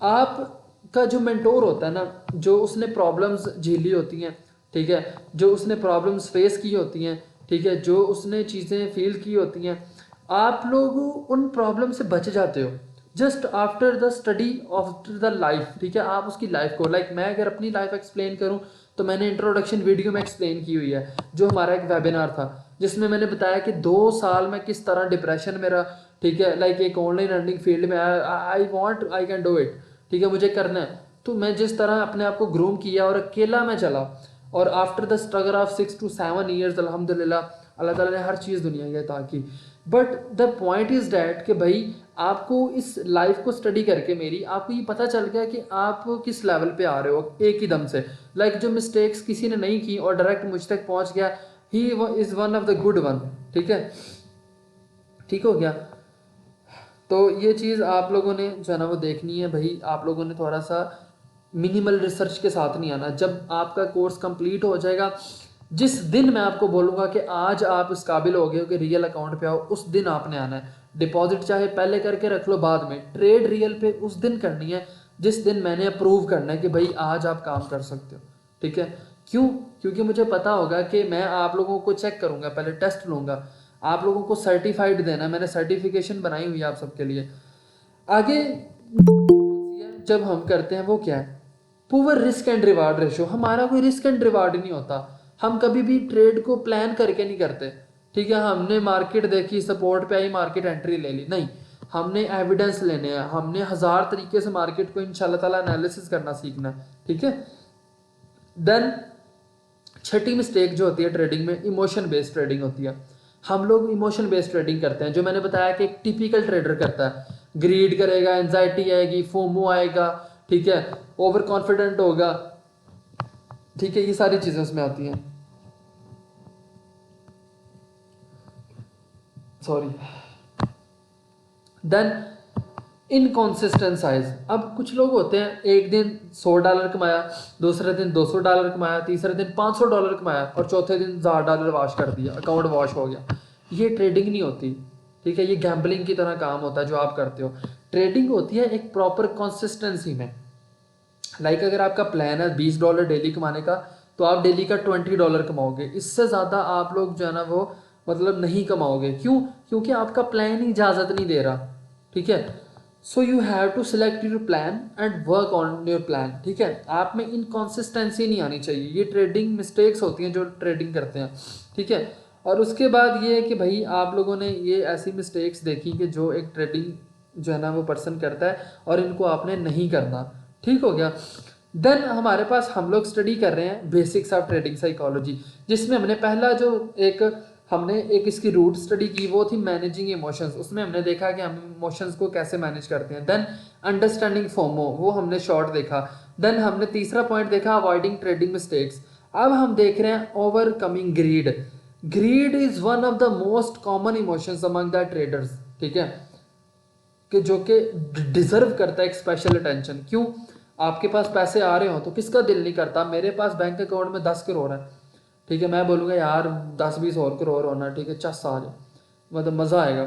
आपका जो मेंटोर होता है ना, जो उसने प्रॉब्लम्स झेली होती हैं, ठीक है, जो उसने प्रॉब्लम्स फेस की होती हैं, ठीक है, जो उसने चीज़ें फील की होती हैं, आप लोग उन प्रॉब्लम से बच जाते हो just after the study after the life, ठीक है। आप उसकी लाइफ को, लाइक मैं अगर अपनी लाइफ एक्सप्लेन करूं तो मैंने इंट्रोडक्शन वीडियो में एक्सप्लेन की हुई है, जो हमारा एक वेबिनार था जिसमें मैंने बताया कि 2 साल में किस तरह डिप्रेशन मेरा, ठीक है, लाइक एक ऑनलाइन अर्निंग फील्ड में I want I can do it, ठीक है, मुझे करना है। तो मैं जिस तरह अपने आप को ग्रूम किया और अकेला मैं चला, और after the struggle of 6 to 7 years अल्हम्दुलिल्लाह अल्लाह ताला ने हर चीज़ दुनिया की अता की। But the point is that कि भाई आपको इस लाइफ को स्टडी करके मेरी आपको ये पता चल गया कि आप किस लेवल पे आ रहे हो एक ही दम से। लाइक जो मिस्टेक्स किसी ने नहीं की और डायरेक्ट मुझ तक पहुंच गया, he is one of the good one, ठीक है, ठीक हो गया। तो ये चीज़ आप लोगों ने जो है ना वो देखनी है भाई। आप लोगों ने थोड़ा सा मिनिमल रिसर्च के साथ नहीं आना। जब आपका कोर्स कंप्लीट हो जाएगा, जिस दिन मैं आपको बोलूँगा कि आज आप इस काबिल हो गए हो कि रियल अकाउंट पे आओ, उस दिन आपने आना है। डिपॉजिट चाहे पहले करके रख लो, बाद में ट्रेड रियल पे उस दिन करनी है जिस दिन मैंने अप्रूव करना है कि भाई आज आप काम कर सकते हो, ठीक है। क्यों? क्योंकि मुझे पता होगा कि मैं आप लोगों को चेक करूँगा, पहले टेस्ट लूँगा, आप लोगों को सर्टिफाइड देना, मैंने सर्टिफिकेशन बनाई हुई है आप सबके लिए। आगे जब हम करते हैं वो क्या है, poor risk and reward ratio. हमारा कोई रिस्क एंड रिवार्ड नहीं होता, हम कभी भी ट्रेड को प्लान करके नहीं करते, ठीक है। हमने मार्केट देखी, सपोर्ट पे आई, मार्केट एंट्री ले ली, नहीं, हमने एविडेंस लेने हैं, हमने 1000 तरीके से मार्केट को इंशाल्लाह ताला एनालिसिस करना सीखना है, ठीक है। देन छठी मिस्टेक जो होती है ट्रेडिंग में, इमोशन बेस्ड ट्रेडिंग होती है। हम लोग इमोशन बेस्ड ट्रेडिंग करते हैं, जो मैंने बताया कि एक टिपिकल ट्रेडर करता है। ग्रीड करेगा, एंजाइटी आएगी, फोमो आएगा, ठीक है, ओवर कॉन्फिडेंट होगा, ठीक है, ये सारी चीज़ें उसमें आती हैं। सॉरी। Then inconsistent size. अब कुछ लोग होते हैं, एक दिन $100 कमाया, दूसरे दिन $200 कमाया, तीसरे दिन $500 कमाया और चौथे दिन $1000 वॉश कर दिया, अकाउंट वॉश हो गया। ये ट्रेडिंग नहीं होती, ठीक है, ये गैम्बलिंग की तरह काम होता है जो आप करते हो। ट्रेडिंग होती है एक प्रॉपर कंसिस्टेंसी में। लाइक अगर आपका प्लान है $20 डेली कमाने का, तो आप डेली का $20 कमाओगे। इससे ज़्यादा आप लोग जो है ना वो मतलब नहीं कमाओगे। क्यों? क्योंकि आपका प्लान ही इजाज़त नहीं दे रहा। ठीक है, so you have to select your plan and work on your plan. ठीक है, आप में इनकॉन्सिस्टेंसी नहीं आनी चाहिए। ये ट्रेडिंग मिस्टेक्स होती हैं जो ट्रेडिंग करते हैं। ठीक है, और उसके बाद ये है कि भाई आप लोगों ने ये ऐसी मिस्टेक्स देखी कि जो एक ट्रेडिंग जो है ना वो पर्सन करता है, और इनको आपने नहीं करना। ठीक हो गया। देन हमारे पास हम लोग स्टडी कर रहे हैं बेसिक्स ऑफ ट्रेडिंग साइकोलॉजी, जिसमें हमने पहला जो हमने एक इसकी रूट स्टडी की वो थी मैनेजिंग इमोशंस। उसमें हमने देखा कि हम इमोशंस को कैसे मैनेज करते हैं। देन अंडरस्टैंडिंग फोमो, वो हमने शॉर्ट देखा। देन हमने तीसरा पॉइंट देखा अवॉइडिंग ट्रेडिंग मिस्टेक्स। अब हम देख रहे हैं overcoming greed. Greed is one of the most common emotions among the traders. ठीक है, कि जो कि डिजर्व करता है एक स्पेशल अटेंशन। क्यों? आपके पास पैसे आ रहे हो तो किसका दिल नहीं करता? मेरे पास बैंक अकाउंट में 10 करोड़ है, ठीक है, मैं बोलूँगा यार 10-20 और करोड़ होना, ठीक है, चस आ जाए, मतलब मज़ा आएगा,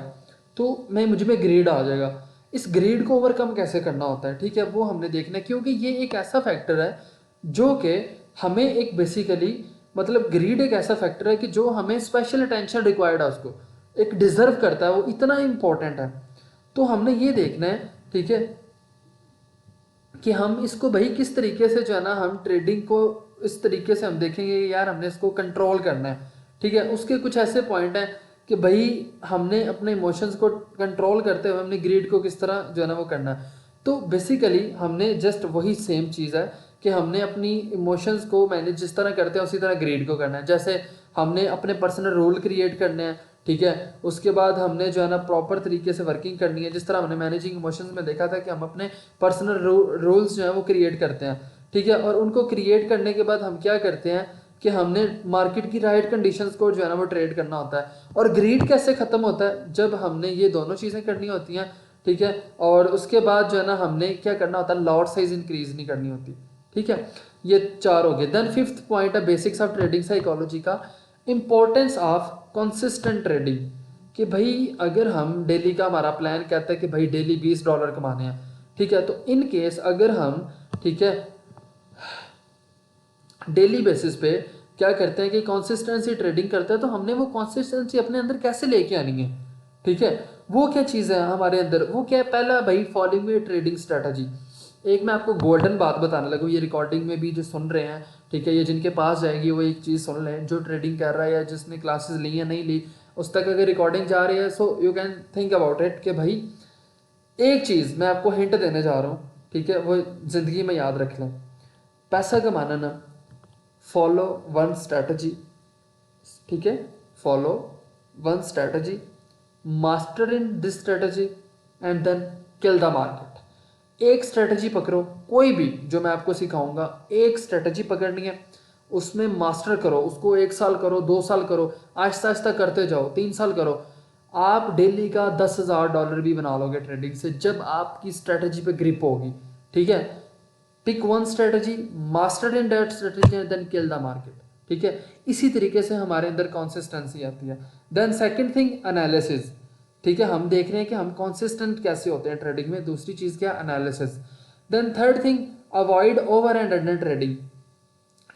तो मैं मुझ में ग्रीड आ जाएगा। इस ग्रीड को ओवरकम कैसे करना होता है, ठीक है, वो हमने देखना है। क्योंकि ये एक ऐसा फैक्टर है जो कि हमें एक बेसिकली मतलब ग्रीड एक ऐसा फैक्टर है कि जो हमें स्पेशल अटेंशन रिक्वायर्ड है, उसको एक डिजर्व करता है, वो इतना इंपॉर्टेंट है। तो हमने ये देखना है, ठीक है, कि हम इसको भाई किस तरीके से जो है ना हम ट्रेडिंग को इस तरीके से हम देखेंगे कि यार हमने इसको कंट्रोल करना है। ठीक है, उसके कुछ ऐसे पॉइंट हैं कि भाई हमने अपने इमोशंस को कंट्रोल करते हुए हमने ग्रीड को किस तरह जो है ना वो करना है। तो बेसिकली हमने जस्ट वही सेम चीज़ है कि हमने अपनी इमोशंस को मैनेज जिस तरह करते हैं उसी तरह ग्रीड को करना है। जैसे हमने अपने पर्सनल रूल क्रिएट करने हैं, ठीक है, उसके बाद हमने जो है ना प्रॉपर तरीके से वर्किंग करनी है। जिस तरह हमने मैनेजिंग इमोशंस में देखा था कि हम अपने पर्सनल रूल्स जो है वो क्रिएट करते हैं। ठीक है, और उनको क्रिएट करने के बाद हम क्या करते हैं कि हमने मार्केट की राइट कंडीशंस को जो है ना वो ट्रेड करना होता है। और ग्रीड कैसे ख़त्म होता है? जब हमने ये दोनों चीज़ें करनी होती हैं। ठीक है, और उसके बाद जो है ना हमने क्या करना होता है, लॉट साइज इंक्रीज नहीं करनी होती। ठीक है, ये 4 हो गए। देन फिफ्थ पॉइंट है बेसिक्स ऑफ ट्रेडिंग साइकोलॉजी का, इंपॉर्टेंस ऑफ कंसिस्टेंट ट्रेडिंग। कि भाई अगर हम डेली का हमारा प्लान कहता है कि भाई डेली $20 कमाने हैं, ठीक है, तो इन केस अगर हम, ठीक है, डेली बेसिस पे क्या करते हैं कि कंसिस्टेंसी ट्रेडिंग करते हैं, तो हमने वो कंसिस्टेंसी अपने अंदर कैसे लेके आनी है। ठीक है, वो क्या चीज़ है हमारे अंदर, वो क्या है? पहला भाई फॉलोइंग ए ट्रेडिंग स्ट्रेटजी। एक मैं आपको गोल्डन बात बताने लगूँ, ये रिकॉर्डिंग में भी जो सुन रहे हैं, ठीक है, ये जिनके पास जाएगी वो एक चीज़ सुन लें, जो ट्रेडिंग कर रहा है या जिसने क्लासेस ली या नहीं ली, उस तक अगर रिकॉर्डिंग जा रही है, so you can think about it कि भाई एक चीज़ मैं आपको हिंट देने जा रहा हूँ, ठीक है, वो ज़िंदगी में याद रख लें। पैसा कमाना ना, फॉलो वन स्ट्रैटेजी, ठीक है, follow one strategy, master in this strategy and then kill the market. एक स्ट्रैटेजी पकड़ो, कोई भी जो मैं आपको सिखाऊंगा, एक स्ट्रैटेजी पकड़नी है, उसमें मास्टर करो, उसको 1 साल करो, 2 साल करो, आहिस्ता आहिस्ता करते जाओ, 3 साल करो। आप डेली का $10,000 भी बना लोगे ट्रेडिंग से, जब आपकी स्ट्रैटेजी पे ग्रिप होगी। ठीक है, pick one strategy, master in that strategy, then kill the market. ठीक है, इसी तरीके से हमारे अंदर कंसिस्टेंसी आती है। Then second thing analysis. ठीक है, हम देख रहे हैं कि हम कंसिस्टेंट कैसे होते हैं ट्रेडिंग में। दूसरी चीज़ क्या? Analysis. Then third thing avoid over and under trading.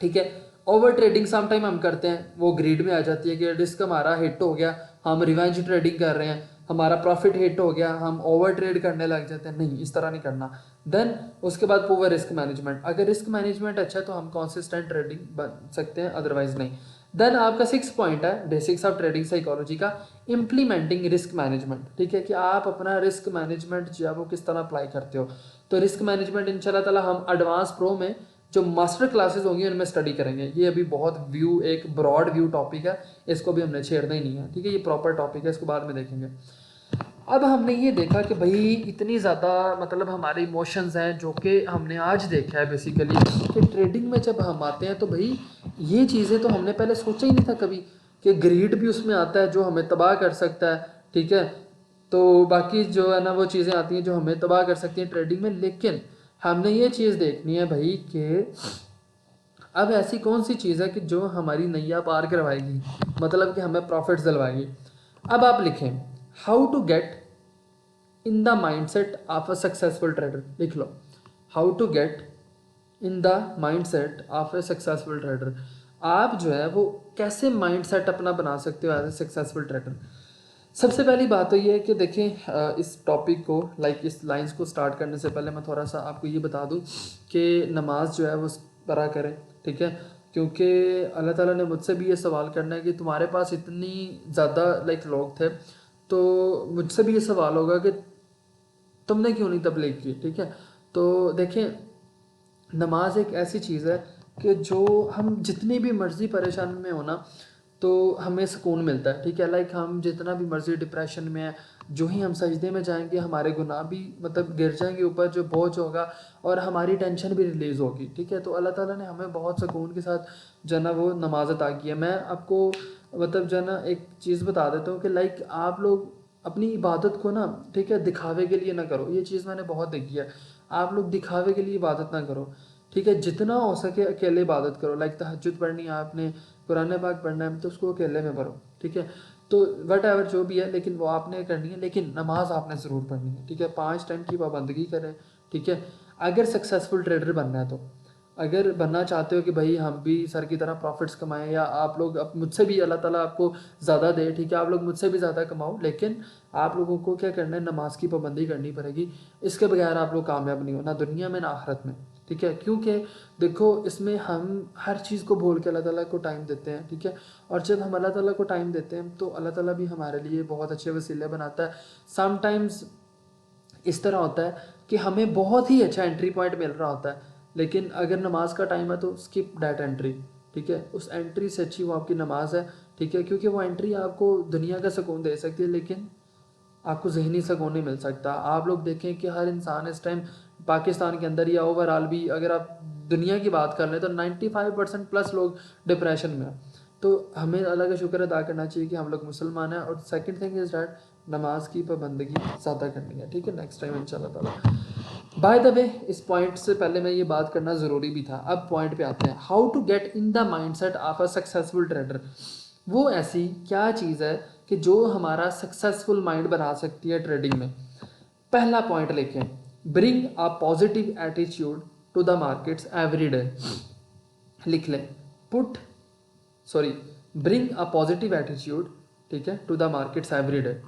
ठीक है, ओवर ट्रेडिंग समटाइम हम करते हैं, वो ग्रीड में आ जाती है कि रिस्क हमारा हिट हो गया, हम रिवेंज ट्रेडिंग कर रहे हैं, हमारा प्रॉफिट हिट हो गया, हम ओवर ट्रेड करने लग जाते हैं। नहीं, इस तरह नहीं करना। देन उसके बाद पुअर रिस्क मैनेजमेंट। अगर रिस्क मैनेजमेंट अच्छा है तो हम कंसिस्टेंट ट्रेडिंग बन सकते हैं, अदरवाइज नहीं। देन आपका 6 पॉइंट है बेसिक्स ऑफ ट्रेडिंग साइकोलॉजी का, इम्प्लीमेंटिंग रिस्क मैनेजमेंट। ठीक है, कि आप अपना रिस्क मैनेजमेंट जो है वो किस तरह अप्लाई करते हो। तो रिस्क मैनेजमेंट इंशाल्लाह ताला हम एडवांस प्रो में जो मास्टर क्लासेस होंगी उनमें स्टडी करेंगे। ये अभी बहुत व्यू, एक ब्रॉड व्यू टॉपिक है, इसको भी हमने छेड़ना ही नहीं है। ठीक है, ये प्रॉपर टॉपिक है, इसको बाद में देखेंगे। अब हमने ये देखा कि भाई इतनी ज़्यादा मतलब हमारे इमोशंस हैं, जो कि हमने आज देखा है बेसिकली कि ट्रेडिंग में जब हम आते हैं तो भाई ये चीज़ें तो हमने पहले सोचा ही नहीं था कभी, कि ग्रीड भी उसमें आता है जो हमें तबाह कर सकता है। ठीक है, तो बाकी जो है ना वो चीज़ें आती हैं जो हमें तबाह कर सकती हैं ट्रेडिंग में। लेकिन हमने ये चीज़ देखनी है भाई कि अब ऐसी कौन सी चीज़ है कि जो हमारी नैया पार करवाएगी, मतलब कि हमें प्रॉफिट्स दिलवाएगी। अब आप लिखें how to get in the mindset of a successful trader. लिख लो how to get in the mindset of a successful trader. आप जो है वो कैसे माइंडसेट अपना बना सकते हो एज ए सक्सेसफुल ट्रेडर। सबसे पहली बात तो ये है कि देखें, इस टॉपिक को इस लाइंस को स्टार्ट करने से पहले मैं थोड़ा सा आपको ये बता दूं कि नमाज जो है वो पढ़ा करें, ठीक है। क्योंकि अल्लाह ताला ने मुझसे भी ये सवाल करना है कि तुम्हारे पास इतनी ज़्यादा लोग थे, तो मुझसे भी ये सवाल होगा कि तुमने क्यों नहीं तबलीग की, ठीक है। तो देखें, नमाज एक ऐसी चीज़ है कि जो हम जितनी भी मर्ज़ी परेशानी में हो ना, तो हमें सुकून मिलता है, ठीक है। हम जितना भी मर्ज़ी डिप्रेशन में है, जो ही हम सजदे में जाएंगे हमारे गुनाह भी गिर जाएंगे ऊपर, जो बोझ होगा, और हमारी टेंशन भी रिलीज़ होगी, ठीक है। तो अल्लाह ताला ने हमें बहुत सुकून के साथ जो है ना वो नमाज अता की है। मैं आपको जो है ना एक चीज़ बता देता हूँ कि आप लोग अपनी इबादत को ना, ठीक है, दिखावे के लिए ना करो। ये चीज़ मैंने बहुत देखी है। आप लोग दिखावे के लिए इबादत ना करो, ठीक है। जितना हो सके अकेले इबादत करो। तहज्जुद पढ़नी है आपने, कुरान पाक पढ़ना है, तो उसको अकेले में पढ़ो, ठीक है। तो वट एवर जो भी है, लेकिन वो आपने करनी है, लेकिन नमाज आपने ज़रूर पढ़नी है, ठीक है। 5 टाइम की पाबंदगी करें, ठीक है। अगर सक्सेसफुल ट्रेडर बनना है, तो अगर बनना चाहते हो कि भाई हम भी सर की तरह प्रॉफिट्स कमाएं, या आप लोग अब मुझसे भी अल्लाह ताला आपको ज़्यादा दे, ठीक है, आप लोग मुझसे भी ज़्यादा कमाओ, लेकिन आप लोगों को क्या करना है, नमाज की पाबंदी करनी पड़ेगी। इसके बगैर आप लोग कामयाब नहीं हो, ना दुनिया में ना आखिरत में, ठीक है। क्योंकि देखो, इसमें हम हर चीज़ को भूल के अल्लाह ताला को टाइम देते हैं, ठीक है। और जब हम अल्लाह ताला को टाइम देते हैं तो अल्लाह ताला भी हमारे लिए बहुत अच्छे वसीले बनाता है। समटाइम्स इस तरह होता है कि हमें बहुत ही अच्छा एंट्री पॉइंट मिल रहा होता है, लेकिन अगर नमाज का टाइम है तो स्किप डैट एंट्री, ठीक है। उस एंट्री से अच्छी वो आपकी नमाज है, ठीक है। क्योंकि वो एंट्री आपको दुनिया का सुकून दे सकती है, लेकिन आपको ज़हनी सुकून नहीं मिल सकता। आप लोग देखें कि हर इंसान इस टाइम पाकिस्तान के अंदर या ओवरऑल भी अगर आप दुनिया की बात कर लें तो 95% प्लस लोग डिप्रेशन में हैं। तो हमें अल्लाह का शुक्र अदा करना चाहिए कि हम लोग मुसलमान हैं। और सेकंड थिंग इज़ डैट नमाज की पाबंदगी ज़्यादा करनी है, ठीक है। नेक्स्ट टाइम इंशाल्लाह ताला। बाय द वे, इस पॉइंट से पहले मैं ये बात करना ज़रूरी भी था। अब पॉइंट पे आते हैं, how to get in the mindset of a successful trader. वो ऐसी क्या चीज़ है कि जो हमारा सक्सेसफुल माइंड बना सकती है ट्रेडिंग में। पहला पॉइंट लिखें, bring a positive attitude to the markets every day. लिख लें, put sorry bring a positive attitude, ठीक है, to the markets every day.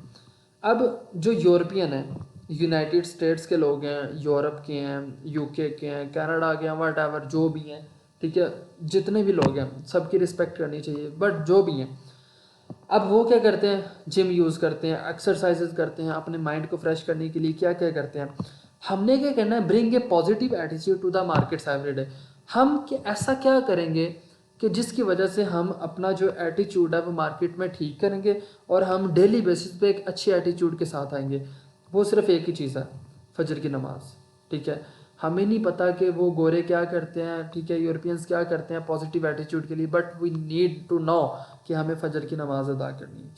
अब जो यूरोपियन है, यूनाइटेड स्टेट्स के लोग हैं, यूरोप के हैं, यूके के हैं, कनाडा के हैं, वट एवर जो भी हैं, ठीक है, जितने भी लोग हैं सबकी रिस्पेक्ट करनी चाहिए, बट जो भी हैं, अब वो क्या करते हैं, जिम यूज़ करते हैं, एक्सरसाइजेज करते हैं, अपने माइंड को फ्रेश करने के लिए क्या क्या करते हैं। हमने क्या करना है, bring a positive attitude to the markets every day. हम ऐसा क्या करेंगे कि जिसकी वजह से हम अपना जो एटीट्यूड है वो मार्केट में ठीक करेंगे, और हम डेली बेसिस पे एक अच्छी एटीट्यूड के साथ आएंगे। वो सिर्फ एक ही चीज़ है, फजर की नमाज, ठीक है। हमें नहीं पता कि वो गोरे क्या करते हैं, ठीक है, यूरोपियंस क्या करते हैं पॉजिटिव एटीट्यूड के लिए, but we need to know कि हमें फजर की नमाज अदा करनी है।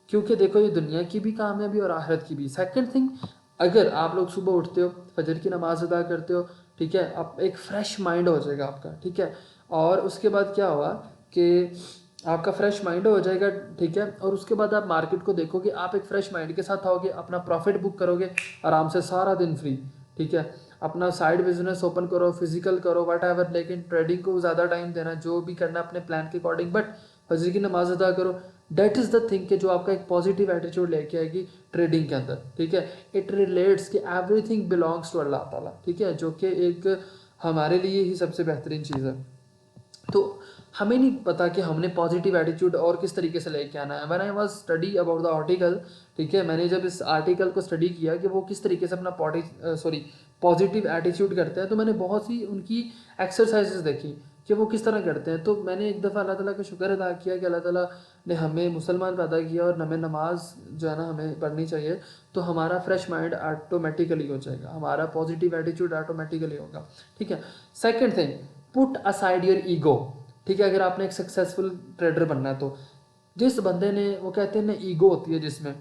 क्योंकि देखो, ये दुनिया की भी कामयाबी और आखिरत की भी। सेकंड थिंग, अगर आप लोग सुबह उठते हो, फजर की नमाज अदा करते हो, ठीक है, आप एक फ्रेश माइंड हो जाएगा आपका, ठीक है। और उसके बाद क्या हुआ कि आपका फ्रेश माइंड हो जाएगा, ठीक है। और उसके बाद आप मार्केट को देखोगे, आप एक फ्रेश माइंड के साथ आओगे, अपना प्रॉफिट बुक करोगे, आराम से सारा दिन फ्री, ठीक है। अपना साइड बिजनेस ओपन करो, फिजिकल करो, वट एवर, लेकिन ट्रेडिंग को ज़्यादा टाइम देना, जो भी करना अपने प्लान के अकॉर्डिंग, बट फजर की नमाज अदा करो। डेट इज़ द थिंग कि जो आपका एक पॉजिटिव एटीट्यूड लेके आएगी ट्रेडिंग के अंदर, ठीक है। इट रिलेट्स कि एवरीथिंग बिलोंग्स टू अल्लाह ताला, ठीक है, जो कि एक हमारे लिए ही सबसे बेहतरीन चीज़ है। तो हमें नहीं पता कि हमने पॉजिटिव एटीट्यूड और किस तरीके से लेके आना है। When I was study about the article, ठीक है, मैंने जब इस आर्टिकल को स्टडी किया कि वो किस तरीके से अपना पॉजिटिव एटीट्यूड करते हैं, तो मैंने बहुत सी उनकी एक्सरसाइजेस देखी कि वो किस तरह करते हैं। तो मैंने एक दफ़ा अल्लाह ताला का शुक्र अदा किया कि अल्लाह ताला ने हमें मुसलमान पैदा किया, और हमें नमाज जो है ना हमें पढ़नी चाहिए। तो हमारा फ्रेश माइंड ऑटोमेटिकली हो जाएगा, हमारा पॉजिटिव एटीट्यूड ऑटोमेटिकली होगा, ठीक है। Second thing, put aside your ego, ठीक है। अगर आपने एक सक्सेसफुल ट्रेडर बनना है, तो जिस बंदे ने, वो कहते हैं ना, ईगो होती है जिसमें,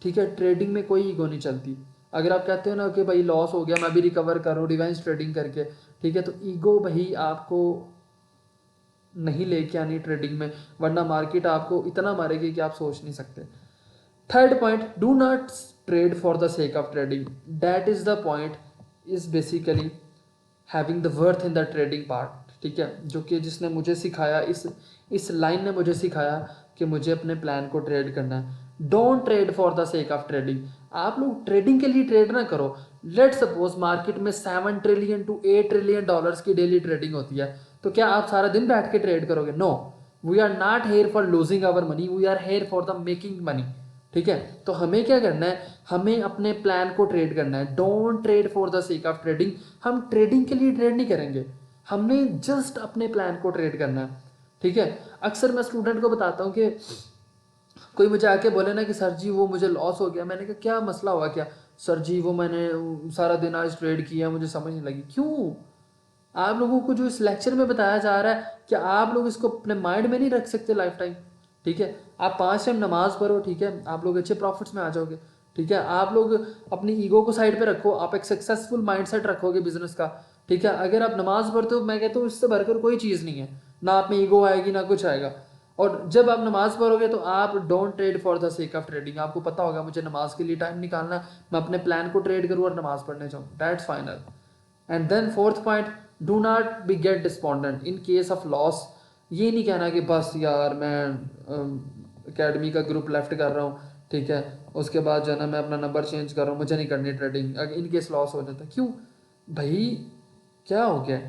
ठीक है, ट्रेडिंग में कोई ईगो नहीं चलती। अगर आप कहते हो ना कि भाई लॉस हो गया, मैं भी रिकवर करूँ रिवेंज ट्रेडिंग करके, ठीक है, तो ईगो भाई आपको नहीं लेके आनी ट्रेडिंग में, वरना मार्केट आपको इतना मारेगी कि आप सोच नहीं सकते। Third point, do not trade for the sake of trading. That is the point, is basically having the worth in the trading part, ठीक है, जो कि जिसने मुझे सिखाया, इस लाइन ने मुझे सिखाया कि मुझे अपने प्लान को ट्रेड करना है। Don't trade for the sake of trading. आप लोग ट्रेडिंग के लिए ट्रेड ना करो। लेट सपोज मार्केट में 7 ट्रिलियन टू 8 ट्रिलियन डॉलर्स की डेली ट्रेडिंग होती है, तो क्या आप सारा दिन बैठ के ट्रेड करोगे? No, we are not here for losing our money, we are here for the making money, ठीक है। तो हमें क्या करना है, हमें अपने प्लान को ट्रेड करना है। Don't trade for the sake of trading. हम ट्रेडिंग के लिए ट्रेड नहीं करेंगे, हमने जस्ट अपने प्लान को ट्रेड करना है, ठीक है। अक्सर मैं स्टूडेंट को बताता हूँ कि कोई मुझे आके बोले ना कि सर जी वो मुझे लॉस हो गया, मैंने कहा क्या मसला हुआ क्या? सर जी वो मैंने सारा दिन आज ट्रेड किया, मुझे समझ नहीं लगी। क्यों? आप लोगों को जो इस लेक्चर में बताया जा रहा है, क्या आप लोग इसको अपने माइंड में नहीं रख सकते लाइफ टाइम? ठीक है, आप 5 टाइम नमाज पढ़ो, ठीक है, आप लोग अच्छे प्रॉफिट्स में आ जाओगे, ठीक है। आप लोग अपनी ईगो को साइड पे रखो, आप एक सक्सेसफुल माइंडसेट रखोगे बिजनेस का, ठीक है। अगर आप नमाज पढ़ते हो, मैं कहता हूँ इससे भरकर कोई चीज़ नहीं है, ना आप में ईगो आएगी ना कुछ आएगा। और जब आप नमाज पढ़ोगे तो आप don't trade for the sake of trading. आपको पता होगा मुझे नमाज के लिए टाइम निकालना, मैं अपने प्लान को ट्रेड करूँ और नमाज पढ़ने जाऊँ, that's final. And then fourth point, do not be get despondent in case of loss. ये नहीं कहना कि बस यार मैं एकेडमी का ग्रुप लेफ्ट कर रहा हूँ, ठीक है, उसके बाद जो है ना मैं अपना नंबर चेंज कर रहा हूँ, मुझे नहीं करनी ट्रेडिंग, अगर इन केस लॉस हो जाता है। क्यों भाई, क्या हो गया?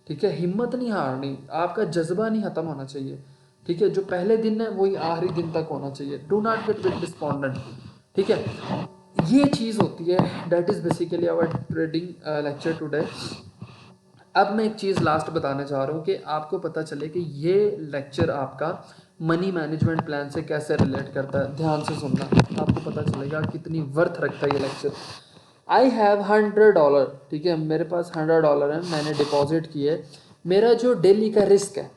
ठीक है, हिम्मत नहीं हारनी, आपका जज्बा नहीं ख़त्म होना चाहिए, ठीक है। जो पहले दिन है वही आखिरी दिन तक होना चाहिए। डू नॉट गेट डिस्पॉन्डेंट, ठीक है। ये चीज़ होती है, that is basically our trading lecture today. अब मैं एक चीज़ लास्ट बताना चाह रहा हूँ कि आपको पता चले कि ये लेक्चर आपका मनी मैनेजमेंट प्लान से कैसे रिलेट करता है। ध्यान से सुनना, आपको पता चलेगा कितनी वर्थ रखता है ये लेक्चर। आई हैव $100, ठीक है, मेरे पास $100 है, मैंने डिपॉजिट किए। मेरा जो डेली का रिस्क है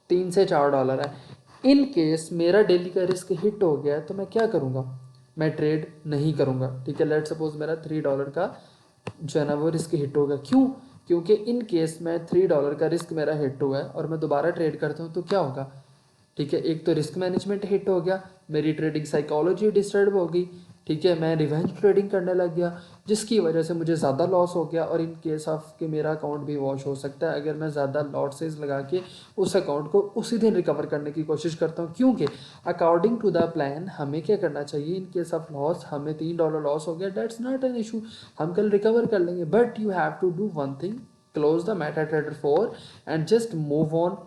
$3 से $4 है। इन केस मेरा डेली का रिस्क हिट हो गया तो मैं क्या करूँगा? मैं ट्रेड नहीं करूँगा, ठीक है। लेट सपोज मेरा $3 का जो है ना वो रिस्क हिट होगा। क्यों? क्योंकि इन केस में $3 का रिस्क मेरा हिट हुआ है और मैं दोबारा ट्रेड करता हूँ तो क्या होगा? ठीक है, एक तो रिस्क मैनेजमेंट हिट हो गया, मेरी ट्रेडिंग साइकोलॉजी डिस्टर्ब हो गई, ठीक है, मैं रिवेंज ट्रेडिंग करने लग गया, जिसकी वजह से मुझे ज़्यादा लॉस हो गया। और इन केस ऑफ कि मेरा अकाउंट भी वॉश हो सकता है अगर मैं ज़्यादा लॉसेज लगा के उस अकाउंट को उसी दिन रिकवर करने की कोशिश करता हूँ। क्योंकि अकॉर्डिंग टू द प्लान हमें क्या करना चाहिए, इन केस ऑफ लॉस, हमें $3 लॉस हो गया, दैट्स नॉट एन इशू, हम कल रिकवर कर लेंगे। But you have to do one thing, close the MetaTrader 4 and just move on.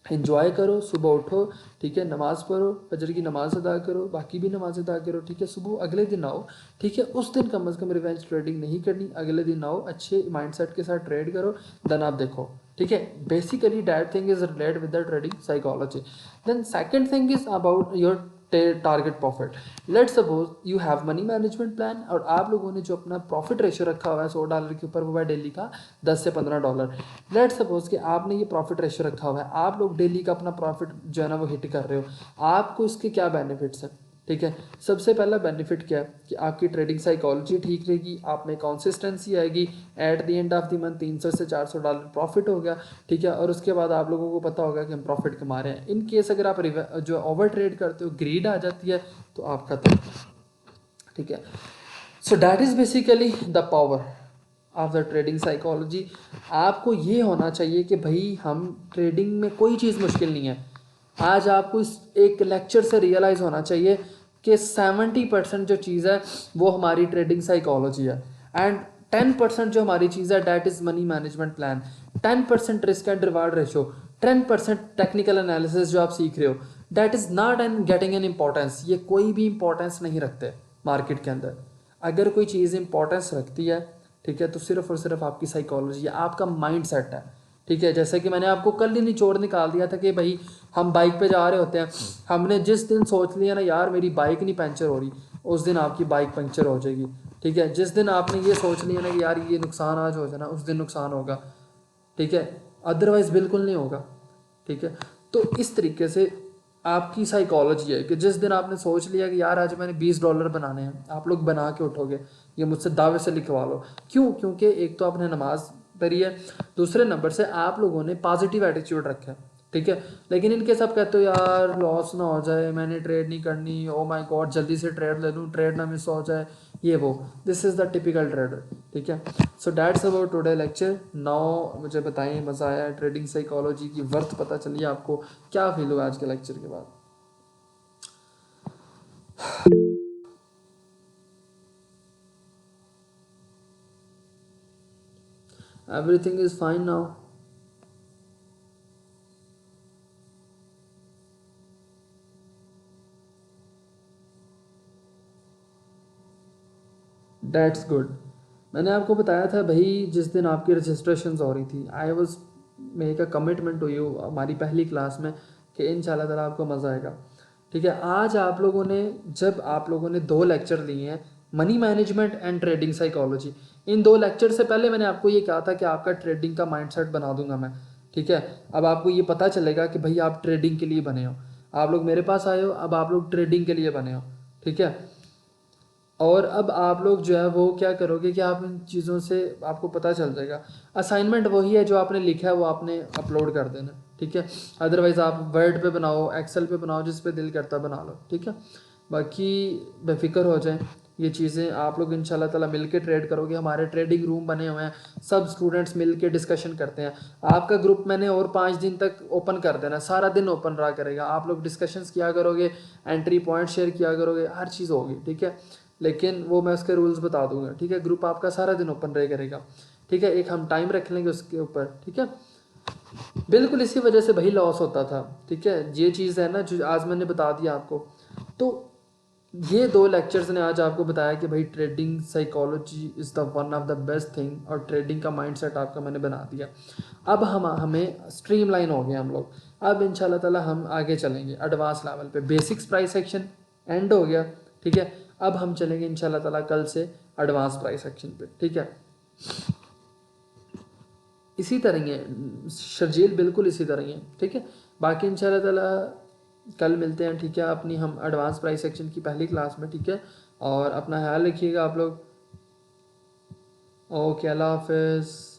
Enjoy करो, सुबह उठो, ठीक है, नमाज़ पढ़ो, फजर की नमाज़ अदा करो, बाकी भी नमाज अदा करो, ठीक है। सुबह अगले दिन आओ, ठीक है, उस दिन कम से कम रिवेंज ट्रेडिंग नहीं करनी, अगले दिन आओ अच्छे माइंडसेट के साथ ट्रेड करो, देन आप देखो, ठीक है। Basically that thing is related with the trading psychology. Then second thing is about your target profit. Let's suppose you have money management plan और आप लोगों ने जो अपना प्रॉफिट रेशियो रखा हुआ है $100 के ऊपर, वो है डेली का $10 से $15। लेट्स सपोज कि आपने ये प्रॉफिट रेशियो रखा हुआ है, आप लोग डेली का अपना प्रॉफिट जो है ना वो हिट कर रहे हो। आपको इसके क्या बेनिफिट्स हैं? ठीक है, सबसे पहला बेनिफिट क्या है कि आपकी ट्रेडिंग साइकोलॉजी ठीक रहेगी, आप में कंसिस्टेंसी आएगी, at the end of the month $300 से $400 प्रॉफिट हो गया, ठीक है। और उसके बाद आप लोगों को पता होगा कि हम प्रॉफिट कमा रहे हैं। इन केस अगर आप जो ओवर ट्रेड करते हो, ग्रीड आ जाती है, तो आप खत्म, ठीक है। So that is basically the power of the trading psychology. आपको ये होना चाहिए कि भाई हम ट्रेडिंग में कोई चीज़ मुश्किल नहीं है। आज आपको इस एक लेक्चर से रियलाइज़ होना चाहिए कि 70% जो चीज़ है वो हमारी ट्रेडिंग साइकोलॉजी है, एंड 10% जो हमारी चीज़ है that is money management plan, 10% risk and reward ratio, 10% technical analysis जो आप सीख रहे हो, that is not an getting an importance. ये कोई भी इंपॉर्टेंस नहीं रखते मार्केट के अंदर। अगर कोई चीज़ इंपॉर्टेंस रखती है, ठीक है, तो सिर्फ और सिर्फ आपकी साइकोलॉजी है, आपका माइंड सेट है, ठीक है। जैसे कि मैंने आपको कल ही निचोड़ निकाल दिया था कि भाई हम बाइक पे जा रहे होते हैं, हमने जिस दिन सोच लिया ना यार मेरी बाइक नहीं पंचर हो रही, उस दिन आपकी बाइक पंचर हो जाएगी, ठीक है। जिस दिन आपने ये सोच लिया ना कि यार ये नुकसान आज हो जाना, उस दिन नुकसान होगा, ठीक है, अदरवाइज़ बिल्कुल नहीं होगा, ठीक है। तो इस तरीके से आपकी साइकोलॉजी है कि जिस दिन आपने सोच लिया कि यार आज मैंने $20 बनाने हैं, आप लोग बना के उठोगे, ये मुझसे दावे से लिखवा लो। क्यों? क्योंकि एक तो आपने नमाज पढ़ी है, दूसरे नंबर से आप लोगों ने पॉजिटिव एटीट्यूड रखा है, ठीक है। लेकिन इनके सब कहते हो यार लॉस ना हो जाए, मैंने ट्रेड नहीं करनी, ओ माय गॉड जल्दी से ट्रेड ले लूँ, ट्रेड ना मिस हो जाए, ये वो, this is the typical trader, ठीक है। सो that's about today lecture. Now मुझे बताइए, मज़ा आया? ट्रेडिंग साइकोलॉजी की वर्थ पता चली आपको? क्या फील हुआ आज के लेक्चर के बाद? Everything is fine now? That's good. मैंने आपको बताया था भाई, जिस दिन आपकी रजिस्ट्रेशन हो रही थी, I was make a commitment to you हमारी पहली क्लास में कि इंशाल्लाह ताला आपको मज़ा आएगा, ठीक है। आज आप लोगों ने, जब आप लोगों ने 2 लेक्चर लिए हैं, money management and trading psychology, in 2 lecture से पहले मैंने आपको ये कहा था कि आपका ट्रेडिंग का माइंडसेट बना दूंगा मैं, ठीक है। अब आपको ये पता चलेगा कि भाई आप ट्रेडिंग के लिए बने हो, आप लोग मेरे पास आए हो, अब आप लोग ट्रेडिंग के लिए बने हो, ठीक है। और अब आप लोग जो है वो क्या करोगे कि आप इन चीज़ों से आपको पता चल जाएगा। असाइनमेंट वही है, जो आपने लिखा है वो आपने अपलोड कर देना, ठीक है। अदरवाइज़ आप वर्ड पे बनाओ, एक्सेल पे बनाओ, जिस पे दिल करता बना लो, ठीक है। बाकी बेफिक्र हो जाए, ये चीज़ें आप लोग इंशाल्लाह ताला मिल के ट्रेड करोगे। हमारे ट्रेडिंग रूम बने हुए हैं, सब स्टूडेंट्स मिल के डिस्कशन करते हैं। आपका ग्रुप मैंने और 5 दिन तक ओपन कर देना, सारा दिन ओपन रहा करेगा, आप लोग डिस्कशंस किया करोगे, एंट्री पॉइंट शेयर किया करोगे, हर चीज़ होगी, ठीक है। लेकिन वो मैं उसके रूल्स बता दूंगा, ठीक है। ग्रुप आपका सारा दिन ओपन रह करेगा, ठीक है। एक हम टाइम रख लेंगे उसके ऊपर, ठीक है। बिल्कुल इसी वजह से भाई लॉस होता था, ठीक है। ये चीज़ है ना जो आज मैंने बता दिया आपको। तो ये 2 लेक्चर्स ने आज आपको बताया कि भाई trading psychology is the one of the best thing, और ट्रेडिंग का माइंडसेट आपका मैंने बना दिया। अब हमें स्ट्रीमलाइन हो गए हम लोग। अब इंशाल्लाह ताला हम आगे चलेंगे एडवांस लेवल पे। बेसिक्स प्राइस एक्शन एंड हो गया, ठीक है। अब हम चलेंगे इंशाल्लाह ताला कल से एडवांस प्राइस एक्शन पे, ठीक है। इसी तरह ही है शर्जील, बिल्कुल इसी तरह ही है, ठीक है। बाकी इंशाल्लाह ताला कल मिलते हैं, ठीक है, अपनी हम एडवांस प्राइस सेक्शन की पहली क्लास में, ठीक है। और अपना ख्याल रखिएगा आप लोग। ओके, अल्लाह हाफिज़।